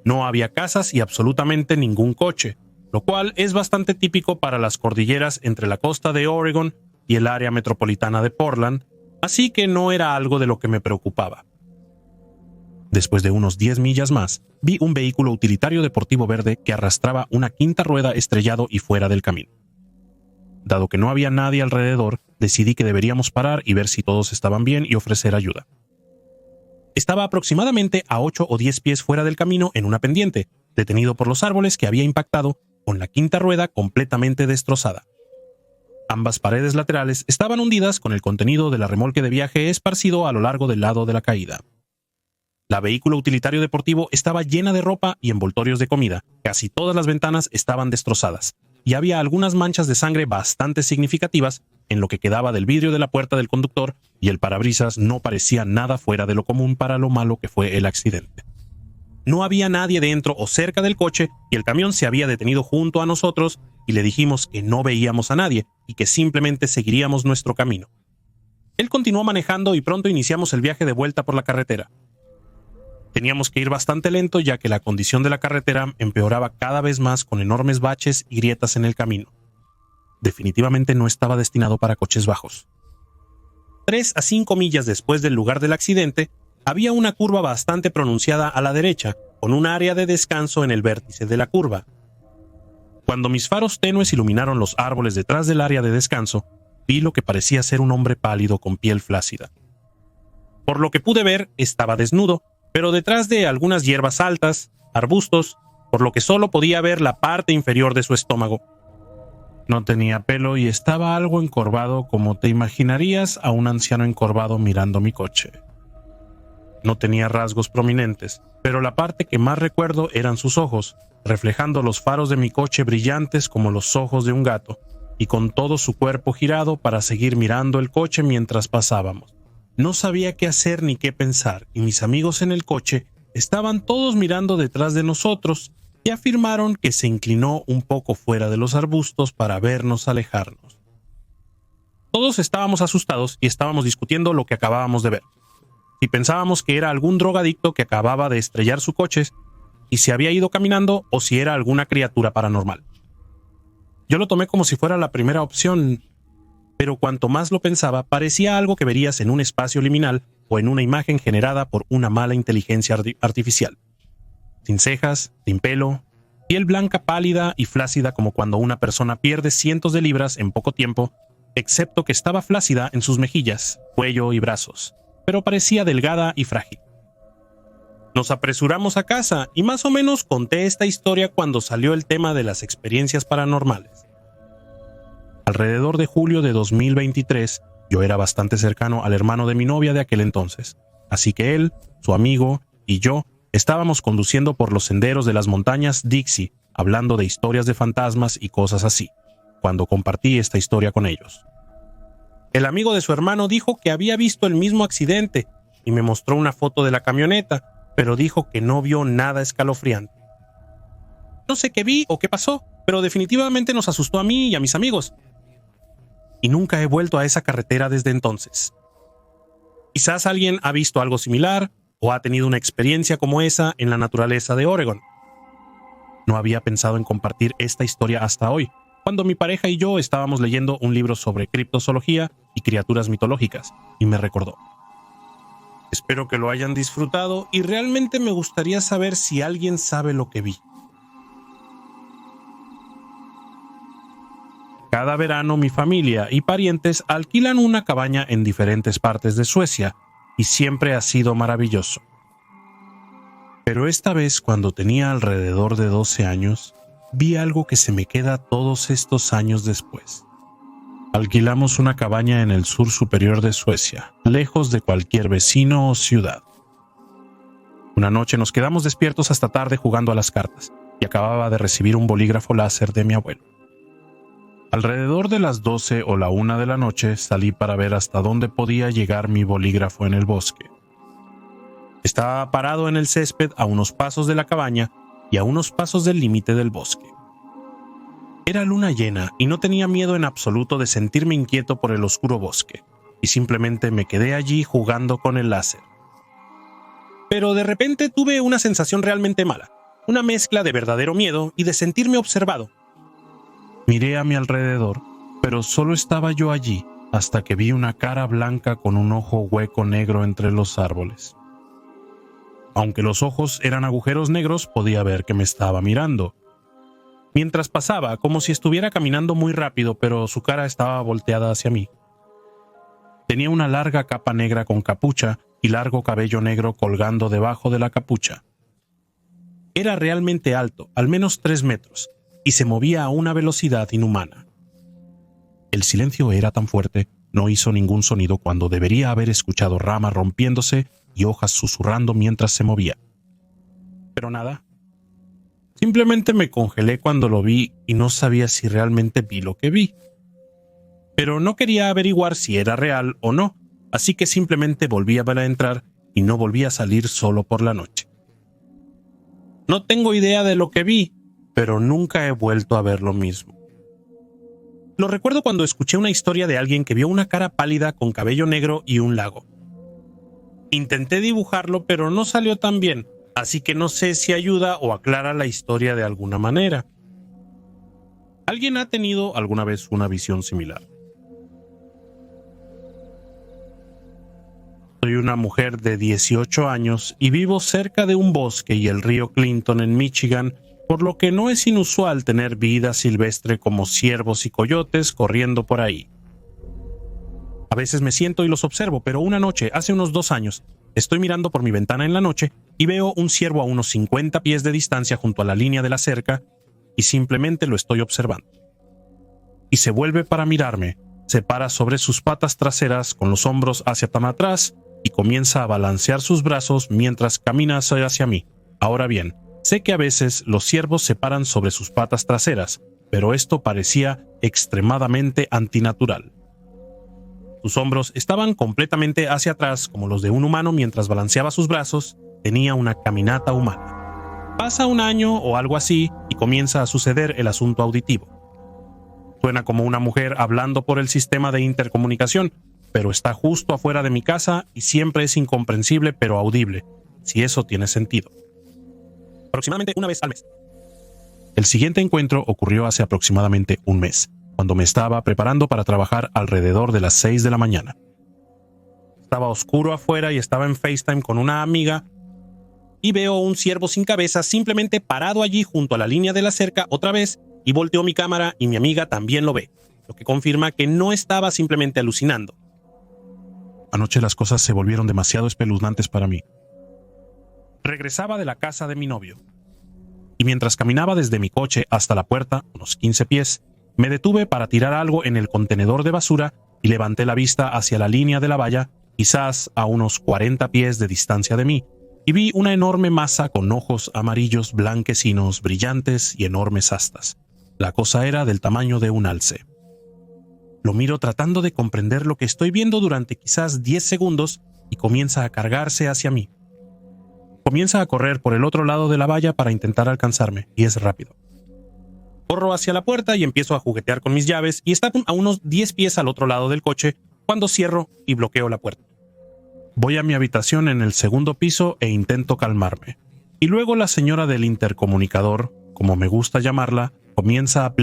No había casas y absolutamente ningún coche, lo cual es bastante típico para las cordilleras entre la costa de Oregon y el área metropolitana de Portland, así que no era algo de lo que me preocupaba. Después de unos 10 millas más, vi un vehículo utilitario deportivo verde que arrastraba una quinta rueda estrellado y fuera del camino. Dado que no había nadie alrededor, decidí que deberíamos parar y ver si todos estaban bien y ofrecer ayuda. Estaba aproximadamente a 8 o 10 pies fuera del camino en una pendiente, detenido por los árboles que había impactado, con la quinta rueda completamente destrozada. Ambas paredes laterales estaban hundidas con el contenido de la remolque de viaje esparcido a lo largo del lado de la caída. La vehículo utilitario deportivo estaba llena de ropa y envoltorios de comida. Casi todas las ventanas estaban destrozadas, y había algunas manchas de sangre bastante significativas en lo que quedaba del vidrio de la puerta del conductor, y el parabrisas no parecía nada fuera de lo común para lo malo que fue el accidente. No había nadie dentro o cerca del coche, y el camión se había detenido junto a nosotros, y le dijimos que no veíamos a nadie y que simplemente seguiríamos nuestro camino. Él continuó manejando y pronto iniciamos el viaje de vuelta por la carretera. Teníamos que ir bastante lento ya que la condición de la carretera empeoraba cada vez más con enormes baches y grietas en el camino. Definitivamente no estaba destinado para coches bajos. 3 a 5 millas después del lugar del accidente, había una curva bastante pronunciada a la derecha, con un área de descanso en el vértice de la curva. Cuando mis faros tenues iluminaron los árboles detrás del área de descanso, vi lo que parecía ser un hombre pálido con piel flácida. Por lo que pude ver, estaba desnudo, pero detrás de algunas hierbas altas, arbustos, por lo que solo podía ver la parte inferior de su estómago. No tenía pelo y estaba algo encorvado como te imaginarías a un anciano encorvado mirando mi coche. No tenía rasgos prominentes, pero la parte que más recuerdo eran sus ojos, reflejando los faros de mi coche brillantes como los ojos de un gato, y con todo su cuerpo girado para seguir mirando el coche mientras pasábamos. No sabía qué hacer ni qué pensar, y mis amigos en el coche estaban todos mirando detrás de nosotros y afirmaron que se inclinó un poco fuera de los arbustos para vernos alejarnos. Todos estábamos asustados y estábamos discutiendo lo que acabábamos de ver. Si pensábamos que era algún drogadicto que acababa de estrellar su coche y se había ido caminando o si era alguna criatura paranormal. Yo lo tomé como si fuera la primera opción, pero cuanto más lo pensaba, parecía algo que verías en un espacio liminal o en una imagen generada por una mala inteligencia artificial. Sin cejas, sin pelo, piel blanca pálida y flácida como cuando una persona pierde cientos de libras en poco tiempo, excepto que estaba flácida en sus mejillas, cuello y brazos, pero parecía delgada y frágil. Nos apresuramos a casa y más o menos conté esta historia cuando salió el tema de las experiencias paranormales. Alrededor de julio de 2023, yo era bastante cercano al hermano de mi novia de aquel entonces, así que él, su amigo y yo estábamos conduciendo por los senderos de las montañas Dixie, hablando de historias de fantasmas y cosas así, cuando compartí esta historia con ellos. El amigo de su hermano dijo que había visto el mismo accidente y me mostró una foto de la camioneta, pero dijo que no vio nada escalofriante. No sé qué vi o qué pasó, pero definitivamente nos asustó a mí y a mis amigos. Y nunca he vuelto a esa carretera desde entonces. Quizás alguien ha visto algo similar o ha tenido una experiencia como esa en la naturaleza de Oregon. No había pensado en compartir esta historia hasta hoy, cuando mi pareja y yo estábamos leyendo un libro sobre criptozoología y criaturas mitológicas, y me recordó. Espero que lo hayan disfrutado y realmente me gustaría saber si alguien sabe lo que vi. Cada verano mi familia y parientes alquilan una cabaña en diferentes partes de Suecia y siempre ha sido maravilloso. Pero esta vez, cuando tenía alrededor de 12 años, vi algo que se me queda todos estos años después. Alquilamos una cabaña en el sur superior de Suecia, lejos de cualquier vecino o ciudad. Una noche nos quedamos despiertos hasta tarde jugando a las cartas y acababa de recibir un bolígrafo láser de mi abuelo. Alrededor de las 12 o la 1 de la noche salí para ver hasta dónde podía llegar mi bolígrafo en el bosque. Estaba parado en el césped a unos pasos de la cabaña y a unos pasos del límite del bosque. Era luna llena y no tenía miedo en absoluto de sentirme inquieto por el oscuro bosque, y simplemente me quedé allí jugando con el láser. Pero de repente tuve una sensación realmente mala, una mezcla de verdadero miedo y de sentirme observado. Miré a mi alrededor, pero solo estaba yo allí hasta que vi una cara blanca con un ojo hueco negro entre los árboles. Aunque los ojos eran agujeros negros, podía ver que me estaba mirando. Mientras pasaba, como si estuviera caminando muy rápido, pero su cara estaba volteada hacia mí. Tenía una larga capa negra con capucha y largo cabello negro colgando debajo de la capucha. Era realmente alto, al menos 3 metros, y se movía a una velocidad inhumana. El silencio era tan fuerte, no hizo ningún sonido cuando debería haber escuchado ramas rompiéndose y hojas susurrando mientras se movía. Pero nada. Simplemente me congelé cuando lo vi y no sabía si realmente vi lo que vi. Pero no quería averiguar si era real o no, así que simplemente volví a entrar y no volví a salir solo por la noche. No tengo idea de lo que vi, pero nunca he vuelto a ver lo mismo. Lo recuerdo cuando escuché una historia de alguien que vio una cara pálida con cabello negro y un lago. Intenté dibujarlo, pero no salió tan bien, así que no sé si ayuda o aclara la historia de alguna manera. ¿Alguien ha tenido alguna vez una visión similar? Soy una mujer de 18 años y vivo cerca de un bosque y el río Clinton en Michigan, por lo que no es inusual tener vida silvestre como ciervos y coyotes corriendo por ahí. A veces me siento y los observo, pero una noche, hace unos 2 años, estoy mirando por mi ventana en la noche y veo un ciervo a unos 50 pies de distancia junto a la línea de la cerca y simplemente lo estoy observando. Y se vuelve para mirarme, se para sobre sus patas traseras con los hombros hacia tan atrás y comienza a balancear sus brazos mientras camina hacia mí. Ahora bien, sé que a veces los ciervos se paran sobre sus patas traseras, pero esto parecía extremadamente antinatural. Sus hombros estaban completamente hacia atrás como los de un humano mientras balanceaba sus brazos. Tenía una caminata humana. Pasa un año o algo así y comienza a suceder el asunto auditivo. Suena como una mujer hablando por el sistema de intercomunicación, pero está justo afuera de mi casa y siempre es incomprensible pero audible, si eso tiene sentido. Aproximadamente una vez al mes. El siguiente encuentro ocurrió hace aproximadamente un mes, cuando me estaba preparando para trabajar alrededor de las 6 de la mañana. Estaba oscuro afuera y estaba en FaceTime con una amiga y veo un ciervo sin cabeza simplemente parado allí junto a la línea de la cerca otra vez y volteo mi cámara y mi amiga también lo ve, lo que confirma que no estaba simplemente alucinando. Anoche las cosas se volvieron demasiado espeluznantes para mí. Regresaba de la casa de mi novio y mientras caminaba desde mi coche hasta la puerta, unos 15 pies, me detuve para tirar algo en el contenedor de basura y levanté la vista hacia la línea de la valla, quizás a unos 40 pies de distancia de mí, y vi una enorme masa con ojos amarillos blanquecinos, brillantes y enormes astas. La cosa era del tamaño de un alce. Lo miro tratando de comprender lo que estoy viendo durante quizás 10 segundos y comienza a cargarse hacia mí. Comienza a correr por el otro lado de la valla para intentar alcanzarme, y es rápido. Corro hacia la puerta y empiezo a juguetear con mis llaves y está a unos 10 pies al otro lado del coche cuando cierro y bloqueo la puerta. Voy a mi habitación en el segundo piso e intento calmarme. Y luego la señora del intercomunicador, como me gusta llamarla, comienza a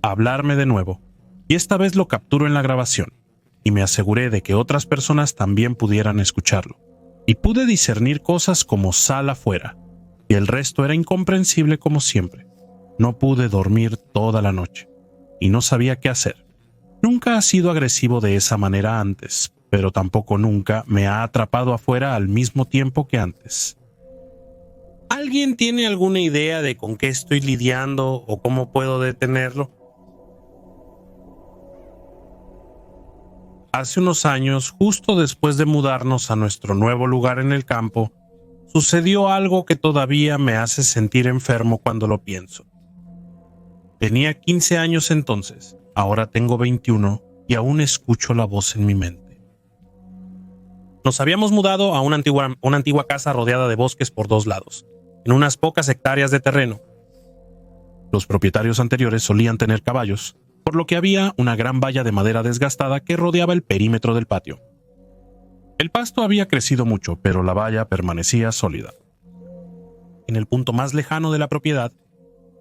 hablarme de nuevo. Y esta vez lo capturo en la grabación. Y me aseguré de que otras personas también pudieran escucharlo. Y pude discernir cosas como sal afuera. Y el resto era incomprensible como siempre. No pude dormir toda la noche. Y no sabía qué hacer. Nunca ha sido agresivo de esa manera antes, pero tampoco nunca me ha atrapado afuera al mismo tiempo que antes. ¿Alguien tiene alguna idea de con qué estoy lidiando o cómo puedo detenerlo? Hace unos años, justo después de mudarnos a nuestro nuevo lugar en el campo, sucedió algo que todavía me hace sentir enfermo cuando lo pienso. Tenía 15 años entonces, ahora tengo 21 y aún escucho la voz en mi mente. Nos habíamos mudado a una antigua casa rodeada de bosques por 2 lados, en unas pocas hectáreas de terreno. Los propietarios anteriores solían tener caballos, por lo que había una gran valla de madera desgastada que rodeaba el perímetro del patio. El pasto había crecido mucho, pero la valla permanecía sólida. En el punto más lejano de la propiedad,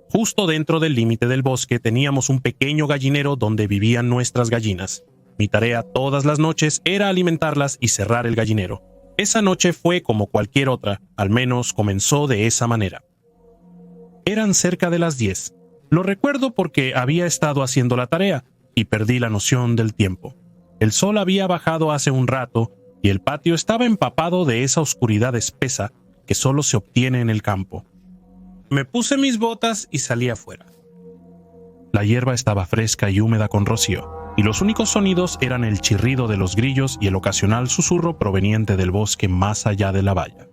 justo dentro del límite del bosque, teníamos un pequeño gallinero donde vivían nuestras gallinas. Mi tarea todas las noches era alimentarlas y cerrar el gallinero. Esa noche fue como cualquier otra, al menos comenzó de esa manera. Eran cerca de las 10. Lo recuerdo porque había estado haciendo la tarea y perdí la noción del tiempo. El sol había bajado hace un rato y el patio estaba empapado de esa oscuridad espesa que solo se obtiene en el campo. Me puse mis botas y salí afuera. La hierba estaba fresca y húmeda con rocío, y los únicos sonidos eran el chirrido de los grillos y el ocasional susurro proveniente del bosque más allá de la valla.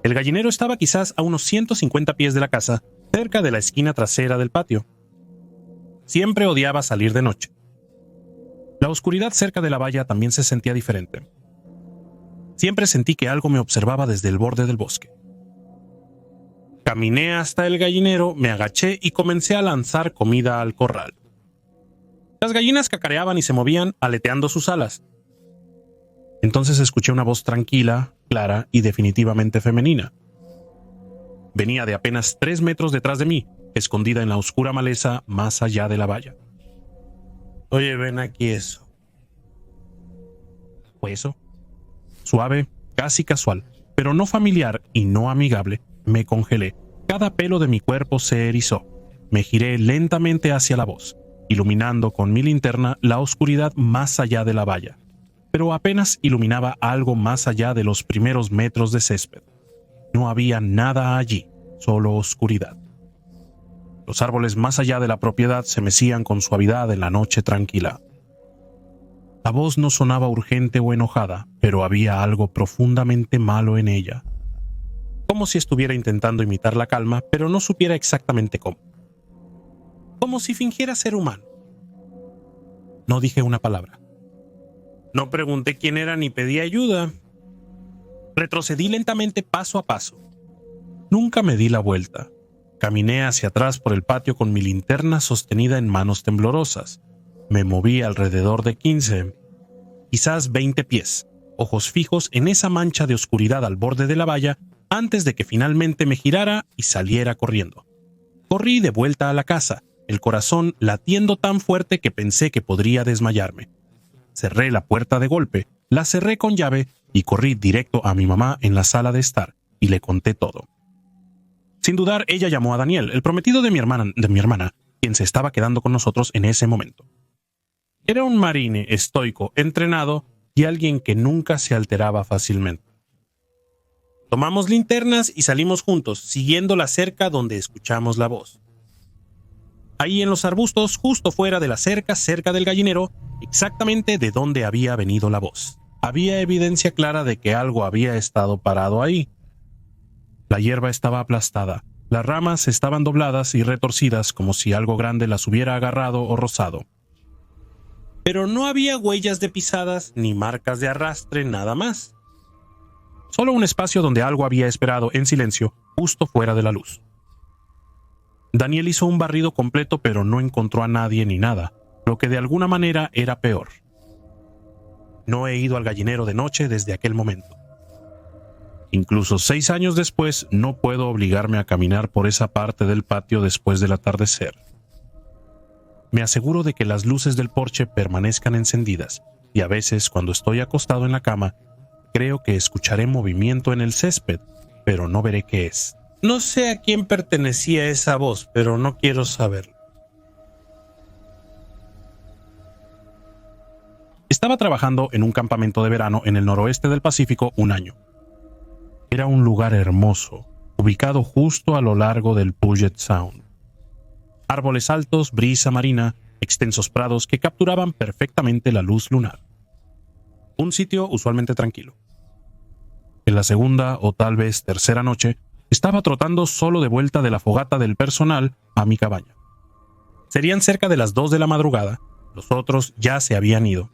El gallinero estaba quizás a unos 150 pies de la casa, cerca de la esquina trasera del patio. Siempre odiaba salir de noche. La oscuridad cerca de la valla también se sentía diferente. Siempre sentí que algo me observaba desde el borde del bosque. Caminé hasta el gallinero, me agaché y comencé a lanzar comida al corral. Las gallinas cacareaban y se movían, aleteando sus alas. Entonces escuché una voz tranquila, clara y definitivamente femenina. Venía de apenas 3 metros detrás de mí, escondida en la oscura maleza más allá de la valla. Oye, ven aquí eso. Fue eso. Suave, casi casual, pero no familiar y no amigable, me congelé. Cada pelo de mi cuerpo se erizó. Me giré lentamente hacia la voz, iluminando con mi linterna la oscuridad más allá de la valla. Pero apenas iluminaba algo más allá de los primeros metros de césped. No había nada allí, solo oscuridad. Los árboles más allá de la propiedad se mecían con suavidad en la noche tranquila. La voz no sonaba urgente o enojada, pero había algo profundamente malo en ella. Como si estuviera intentando imitar la calma, pero no supiera exactamente cómo. Como si fingiera ser humano. No dije una palabra. No pregunté quién era ni pedí ayuda. Retrocedí lentamente paso a paso. Nunca me di la vuelta. Caminé hacia atrás por el patio con mi linterna sostenida en manos temblorosas. Me moví alrededor de 15, quizás 20 pies, ojos fijos en esa mancha de oscuridad al borde de la valla, antes de que finalmente me girara y saliera corriendo. Corrí de vuelta a la casa, el corazón latiendo tan fuerte que pensé que podría desmayarme. Cerré la puerta de golpe, la cerré con llave y corrí directo a mi mamá en la sala de estar y le conté todo. Sin dudar, ella llamó a Daniel, el prometido de mi hermana, quien se estaba quedando con nosotros en ese momento. Era un marine estoico, entrenado y alguien que nunca se alteraba fácilmente. Tomamos linternas y salimos juntos, siguiendo la cerca donde escuchamos la voz. Ahí en los arbustos, justo fuera de la cerca, cerca del gallinero, exactamente de donde había venido la voz. Había evidencia clara de que algo había estado parado ahí. La hierba estaba aplastada, las ramas estaban dobladas y retorcidas como si algo grande las hubiera agarrado o rozado. Pero no había huellas de pisadas ni marcas de arrastre, nada más. Solo un espacio donde algo había esperado en silencio, justo fuera de la luz. Daniel hizo un barrido completo, pero no encontró a nadie ni nada, lo que de alguna manera era peor. No he ido al gallinero de noche desde aquel momento. Incluso 6 años después, no puedo obligarme a caminar por esa parte del patio después del atardecer. Me aseguro de que las luces del porche permanezcan encendidas, y a veces, cuando estoy acostado en la cama, creo que escucharé movimiento en el césped, pero no veré qué es. No sé a quién pertenecía esa voz, pero no quiero saberlo. Estaba trabajando en un campamento de verano en el noroeste del Pacífico un año. Era un lugar hermoso, ubicado justo a lo largo del Puget Sound. Árboles altos, brisa marina, extensos prados que capturaban perfectamente la luz lunar. Un sitio usualmente tranquilo. En la segunda o tal vez tercera noche, estaba trotando solo de vuelta de la fogata del personal a mi cabaña. Serían cerca de las 2 de la madrugada, los otros ya se habían ido.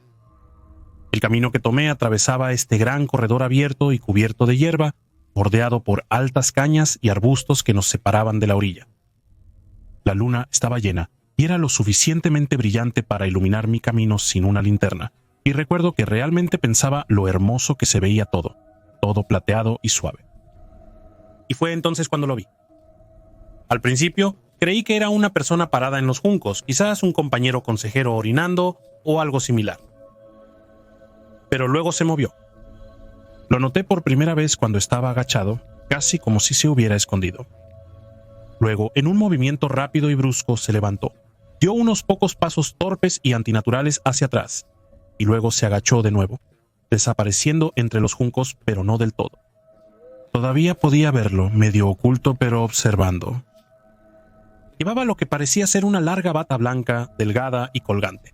El camino que tomé atravesaba este gran corredor abierto y cubierto de hierba, bordeado por altas cañas y arbustos que nos separaban de la orilla. La luna estaba llena y era lo suficientemente brillante para iluminar mi camino sin una linterna, y recuerdo que realmente pensaba lo hermoso que se veía todo plateado y suave. Y fue entonces cuando lo vi. Al principio, creí que era una persona parada en los juncos, quizás un compañero consejero orinando o algo similar. Pero luego se movió. Lo noté por primera vez cuando estaba agachado, casi como si se hubiera escondido. Luego, en un movimiento rápido y brusco, se levantó. Dio unos pocos pasos torpes y antinaturales hacia atrás, y luego se agachó de nuevo, desapareciendo entre los juncos, pero no del todo. Todavía podía verlo, medio oculto pero observando. Llevaba lo que parecía ser una larga bata blanca, delgada y colgante.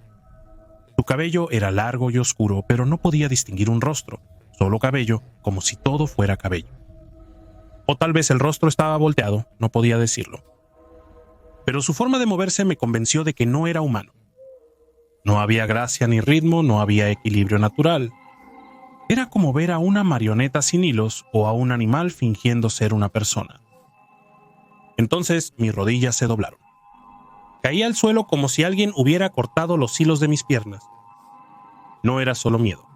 Su cabello era largo y oscuro, pero no podía distinguir un rostro, solo cabello, como si todo fuera cabello. O tal vez el rostro estaba volteado, no podía decirlo. Pero su forma de moverse me convenció de que no era humano. No había gracia ni ritmo, no había equilibrio natural. Era como ver a una marioneta sin hilos o a un animal fingiendo ser una persona. Entonces mis rodillas se doblaron. Caí al suelo como si alguien hubiera cortado los hilos de mis piernas. No era solo miedo.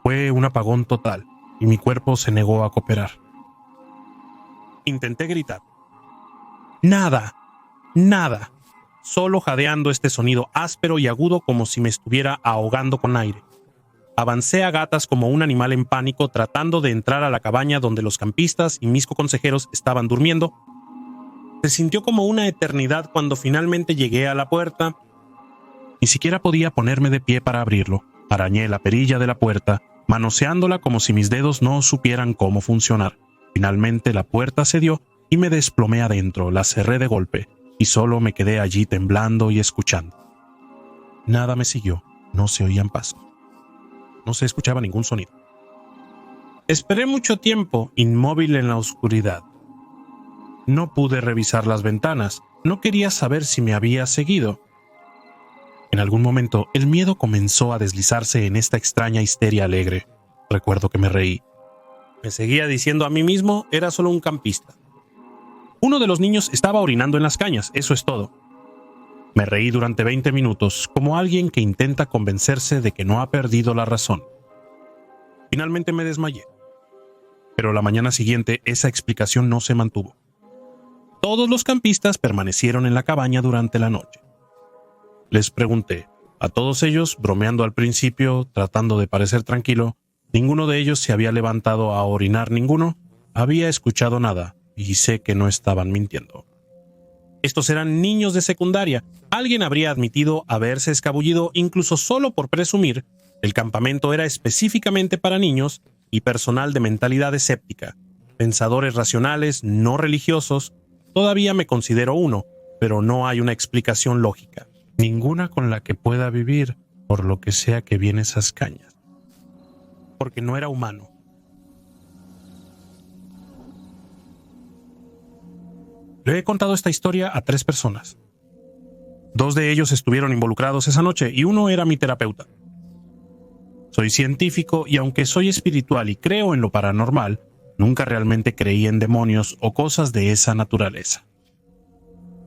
Fue un apagón total y mi cuerpo se negó a cooperar. Intenté gritar. Nada, nada. Solo jadeando este sonido áspero y agudo como si me estuviera ahogando con aire. Avancé a gatas como un animal en pánico tratando de entrar a la cabaña donde los campistas y mis consejeros estaban durmiendo. Se sintió como una eternidad cuando finalmente llegué a la puerta. Ni siquiera podía ponerme de pie para abrirlo. Arañé la perilla de la puerta, manoseándola como si mis dedos no supieran cómo funcionar. Finalmente la puerta cedió y me desplomé adentro, la cerré de golpe, y solo me quedé allí temblando y escuchando. Nada me siguió, no se oían pasos. No se escuchaba ningún sonido. Esperé mucho tiempo, inmóvil en la oscuridad. No pude revisar las ventanas, no quería saber si me había seguido. En algún momento, el miedo comenzó a deslizarse en esta extraña histeria alegre. Recuerdo que me reí. Me seguía diciendo a mí mismo, era solo un campista. Uno de los niños estaba orinando en las cañas, eso es todo. Me reí durante 20 minutos, como alguien que intenta convencerse de que no ha perdido la razón. Finalmente me desmayé. Pero la mañana siguiente esa explicación no se mantuvo. Todos los campistas permanecieron en la cabaña durante la noche. Les pregunté, a todos ellos, bromeando al principio, tratando de parecer tranquilo, ninguno de ellos se había levantado a orinar, ninguno había escuchado nada, y sé que no estaban mintiendo. Estos eran niños de secundaria. Alguien habría admitido haberse escabullido incluso solo por presumir. El campamento era específicamente para niños y personal de mentalidad escéptica, pensadores racionales, no religiosos. Todavía me considero uno, pero no hay una explicación lógica, ninguna con la que pueda vivir, por lo que sea que vi en esas cañas. Porque no era humano. Le he contado esta historia a 3 personas. 2 de ellos estuvieron involucrados esa noche y uno era mi terapeuta. Soy científico y aunque soy espiritual y creo en lo paranormal, nunca realmente creí en demonios o cosas de esa naturaleza.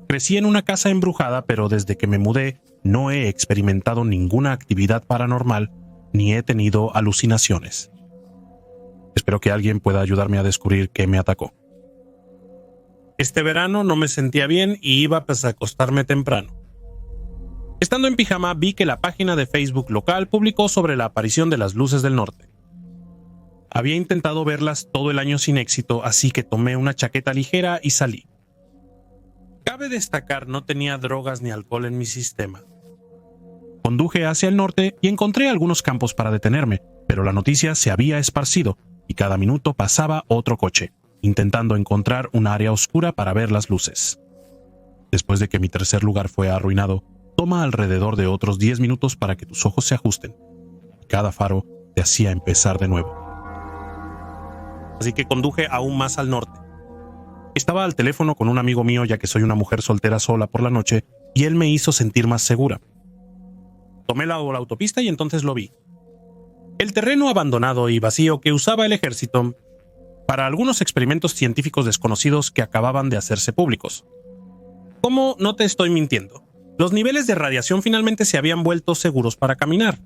Crecí en una casa embrujada, pero desde que me mudé no he experimentado ninguna actividad paranormal ni he tenido alucinaciones. Espero que alguien pueda ayudarme a descubrir qué me atacó. Este verano no me sentía bien y iba a acostarme temprano. Estando en pijama vi que la página de Facebook local publicó sobre la aparición de las luces del norte. Había intentado verlas todo el año sin éxito, así que tomé una chaqueta ligera y salí. Cabe destacar, no tenía drogas ni alcohol en mi sistema. Conduje hacia el norte y encontré algunos campos para detenerme, pero la noticia se había esparcido y cada minuto pasaba otro coche, intentando encontrar un área oscura para ver las luces. Después de que mi tercer lugar fue arruinado, toma alrededor de otros 10 minutos para que tus ojos se ajusten. Cada faro te hacía empezar de nuevo. Así que conduje aún más al norte. Estaba al teléfono con un amigo mío, ya que soy una mujer soltera sola por la noche, y él me hizo sentir más segura. Tomé la autopista y entonces lo vi. El terreno abandonado y vacío que usaba el ejército para algunos experimentos científicos desconocidos que acababan de hacerse públicos. ¿Cómo no te estoy mintiendo? Los niveles de radiación finalmente se habían vuelto seguros para caminar.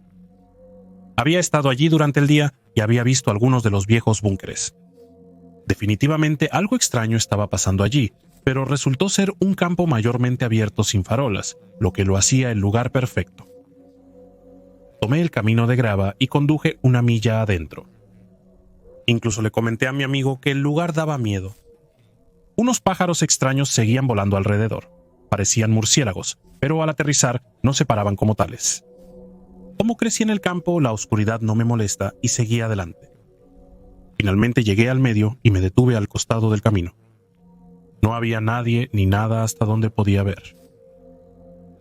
Había estado allí durante el día y había visto algunos de los viejos búnkeres. Definitivamente algo extraño estaba pasando allí, pero resultó ser un campo mayormente abierto sin farolas, lo que lo hacía el lugar perfecto. Tomé el camino de grava y conduje una milla adentro. Incluso le comenté a mi amigo que el lugar daba miedo. Unos pájaros extraños seguían volando alrededor. Parecían murciélagos, pero al aterrizar no se paraban como tales. Como crecí en el campo, la oscuridad no me molesta y seguí adelante. Finalmente llegué al medio y me detuve al costado del camino. No había nadie ni nada hasta donde podía ver.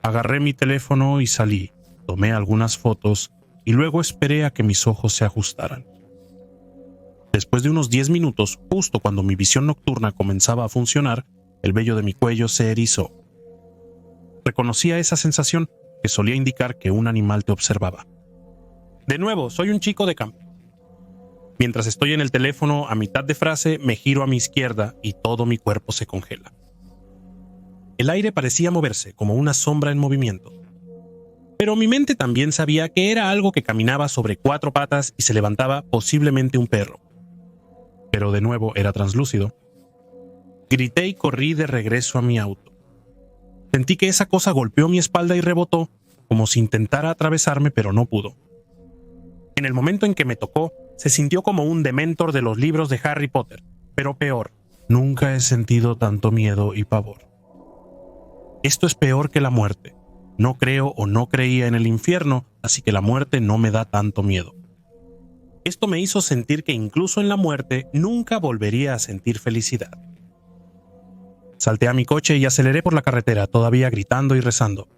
Agarré mi teléfono y salí, tomé algunas fotos y luego esperé a que mis ojos se ajustaran. Después de unos 10 minutos, justo cuando mi visión nocturna comenzaba a funcionar, el vello de mi cuello se erizó. Reconocía esa sensación que solía indicar que un animal te observaba. De nuevo, soy un chico de campo. Mientras estoy en el teléfono, a mitad de frase, me giro a mi izquierda y todo mi cuerpo se congela. El aire parecía moverse como una sombra en movimiento. Pero mi mente también sabía que era algo que caminaba sobre 4 patas y se levantaba, posiblemente un perro. Pero de nuevo era translúcido. Grité y corrí de regreso a mi auto. Sentí que esa cosa golpeó mi espalda y rebotó, como si intentara atravesarme, pero no pudo. En el momento en que me tocó, se sintió como un dementor de los libros de Harry Potter, pero peor. Nunca he sentido tanto miedo y pavor. Esto es peor que la muerte. No creo o no creía en el infierno, así que la muerte no me da tanto miedo. Esto me hizo sentir que incluso en la muerte nunca volvería a sentir felicidad. Salté a mi coche y aceleré por la carretera, todavía gritando y rezando.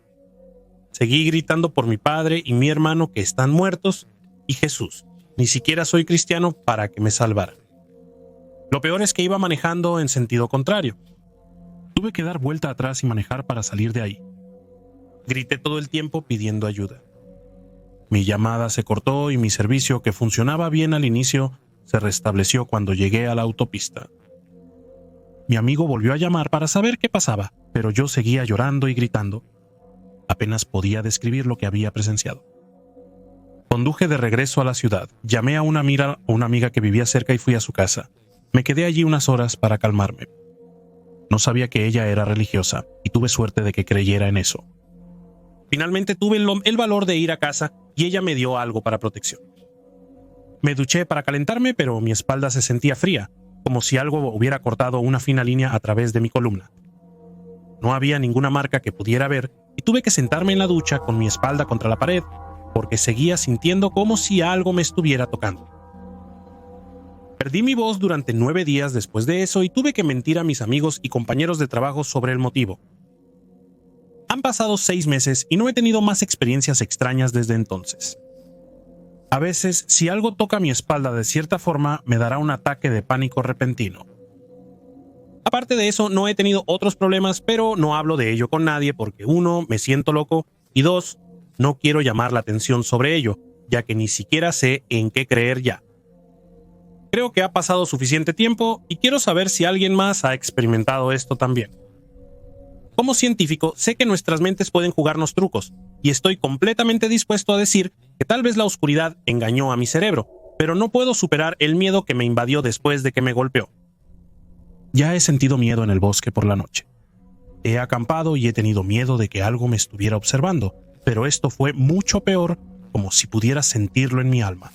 Seguí gritando por mi padre y mi hermano que están muertos y Jesús. Ni siquiera soy cristiano para que me salvara. Lo peor es que iba manejando en sentido contrario. Tuve que dar vuelta atrás y manejar para salir de ahí. Grité todo el tiempo pidiendo ayuda. Mi llamada se cortó y mi servicio, que funcionaba bien al inicio, se restableció cuando llegué a la autopista. Mi amigo volvió a llamar para saber qué pasaba, pero yo seguía llorando y gritando. Apenas podía describir lo que había presenciado. Conduje de regreso a la ciudad, llamé a una amiga que vivía cerca y fui a su casa. Me quedé allí unas horas para calmarme. No sabía que ella era religiosa y tuve suerte de que creyera en eso. Finalmente tuve el valor de ir a casa y ella me dio algo para protección. Me duché para calentarme, pero mi espalda se sentía fría, como si algo hubiera cortado una fina línea a través de mi columna. No había ninguna marca que pudiera ver y tuve que sentarme en la ducha con mi espalda contra la pared, porque seguía sintiendo como si algo me estuviera tocando. Perdí mi voz durante 9 días después de eso y tuve que mentir a mis amigos y compañeros de trabajo sobre el motivo. Han pasado 6 meses y no he tenido más experiencias extrañas desde entonces. A veces, si algo toca mi espalda de cierta forma, me dará un ataque de pánico repentino. Aparte de eso, no he tenido otros problemas, pero no hablo de ello con nadie porque 1, me siento loco y 2, no quiero llamar la atención sobre ello, ya que ni siquiera sé en qué creer ya. Creo que ha pasado suficiente tiempo y quiero saber si alguien más ha experimentado esto también. Como científico, sé que nuestras mentes pueden jugarnos trucos, y estoy completamente dispuesto a decir que tal vez la oscuridad engañó a mi cerebro, pero no puedo superar el miedo que me invadió después de que me golpeó. Ya he sentido miedo en el bosque por la noche. He acampado y he tenido miedo de que algo me estuviera observando, pero esto fue mucho peor, como si pudiera sentirlo en mi alma.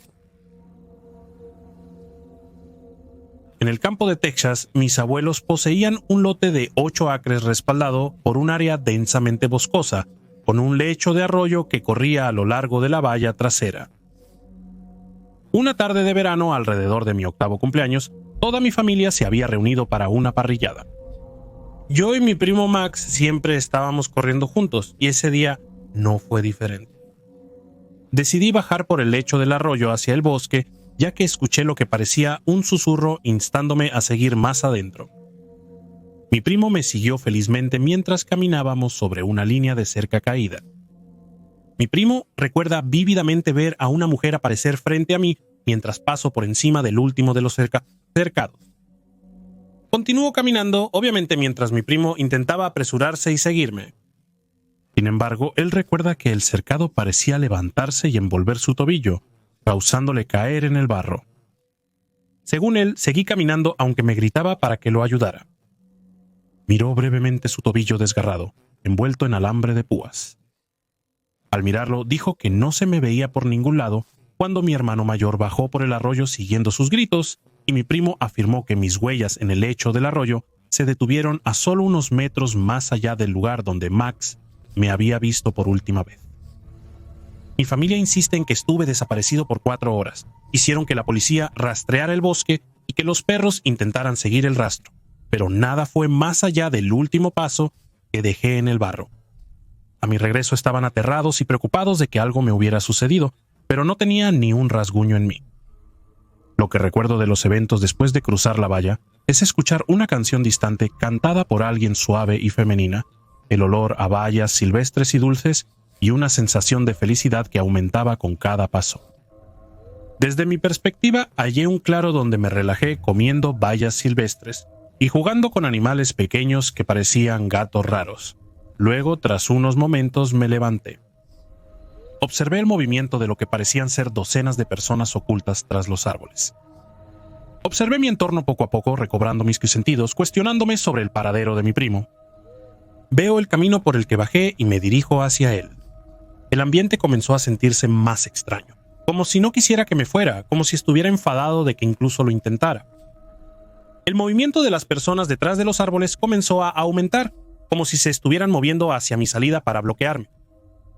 En el campo de Texas, mis abuelos poseían un lote de 8 acres respaldado por un área densamente boscosa, con un lecho de arroyo que corría a lo largo de la valla trasera. Una tarde de verano, alrededor de mi 8º cumpleaños, toda mi familia se había reunido para una parrillada. Yo y mi primo Max siempre estábamos corriendo juntos, y ese día no fue diferente. Decidí bajar por el lecho del arroyo hacia el bosque, ya que escuché lo que parecía un susurro instándome a seguir más adentro. Mi primo me siguió felizmente mientras caminábamos sobre una línea de cerca caída. Mi primo recuerda vívidamente ver a una mujer aparecer frente a mí mientras paso por encima del último de los cercados. Continuó caminando, obviamente mientras mi primo intentaba apresurarse y seguirme. Sin embargo, él recuerda que el cercado parecía levantarse y envolver su tobillo, causándole caer en el barro. Según él, seguí caminando aunque me gritaba para que lo ayudara. Miró brevemente su tobillo desgarrado, envuelto en alambre de púas. Al mirarlo, dijo que no se me veía por ningún lado cuando mi hermano mayor bajó por el arroyo siguiendo sus gritos y mi primo afirmó que mis huellas en el lecho del arroyo se detuvieron a solo unos metros más allá del lugar donde Max me había visto por última vez. Mi familia insiste en que estuve desaparecido por 4 horas. Hicieron que la policía rastreara el bosque y que los perros intentaran seguir el rastro, pero nada fue más allá del último paso que dejé en el barro. A mi regreso estaban aterrados y preocupados de que algo me hubiera sucedido, pero no tenía ni un rasguño en mí. Lo que recuerdo de los eventos después de cruzar la valla es escuchar una canción distante cantada por alguien suave y femenina, el olor a bayas silvestres y dulces y una sensación de felicidad que aumentaba con cada paso. Desde mi perspectiva, hallé un claro donde me relajé comiendo bayas silvestres y jugando con animales pequeños que parecían gatos raros. Luego, tras unos momentos, me levanté. Observé el movimiento de lo que parecían ser docenas de personas ocultas tras los árboles. Observé mi entorno poco a poco, recobrando mis sentidos, cuestionándome sobre el paradero de mi primo. Veo el camino por el que bajé y me dirijo hacia él. El ambiente comenzó a sentirse más extraño, como si no quisiera que me fuera, como si estuviera enfadado de que incluso lo intentara. El movimiento de las personas detrás de los árboles comenzó a aumentar, como si se estuvieran moviendo hacia mi salida para bloquearme.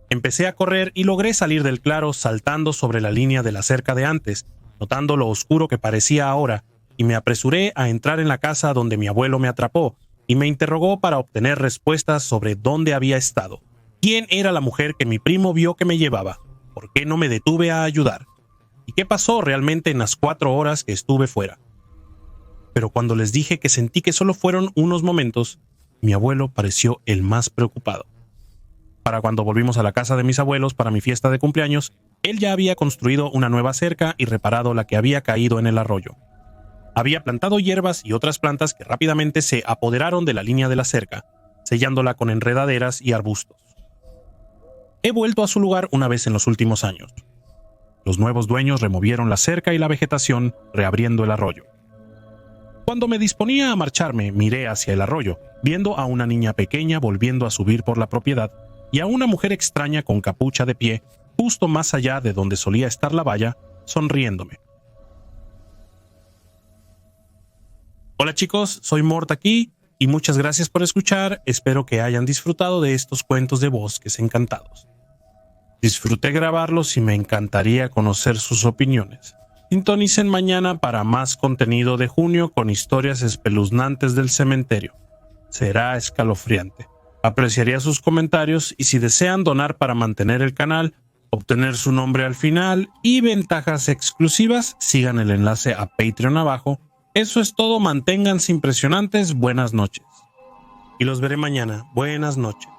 Empecé a correr y logré salir del claro saltando sobre la línea de la cerca de antes, notando lo oscuro que parecía ahora, y me apresuré a entrar en la casa donde mi abuelo me atrapó y me interrogó para obtener respuestas sobre dónde había estado, quién era la mujer que mi primo vio que me llevaba, por qué no me detuve a ayudar, y qué pasó realmente en las 4 horas que estuve fuera. Pero cuando les dije que sentí que solo fueron unos momentos, mi abuelo pareció el más preocupado. Para cuando volvimos a la casa de mis abuelos para mi fiesta de cumpleaños, él ya había construido una nueva cerca y reparado la que había caído en el arroyo. Había plantado hierbas y otras plantas que rápidamente se apoderaron de la línea de la cerca, sellándola con enredaderas y arbustos. He vuelto a su lugar una vez en los últimos años. Los nuevos dueños removieron la cerca y la vegetación, reabriendo el arroyo. Cuando me disponía a marcharme, miré hacia el arroyo, viendo a una niña pequeña volviendo a subir por la propiedad y a una mujer extraña con capucha de pie, justo más allá de donde solía estar la valla, sonriéndome. Hola chicos, soy Mort aquí y muchas gracias por escuchar. Espero que hayan disfrutado de estos cuentos de bosques encantados. Disfruté grabarlos y me encantaría conocer sus opiniones. Sintonicen mañana para más contenido de junio con historias espeluznantes del cementerio. Será escalofriante. Apreciaría sus comentarios y si desean donar para mantener el canal, obtener su nombre al final y ventajas exclusivas, sigan el enlace a Patreon abajo. Eso es todo, manténganse impresionantes, buenas noches. Y los veré mañana, buenas noches.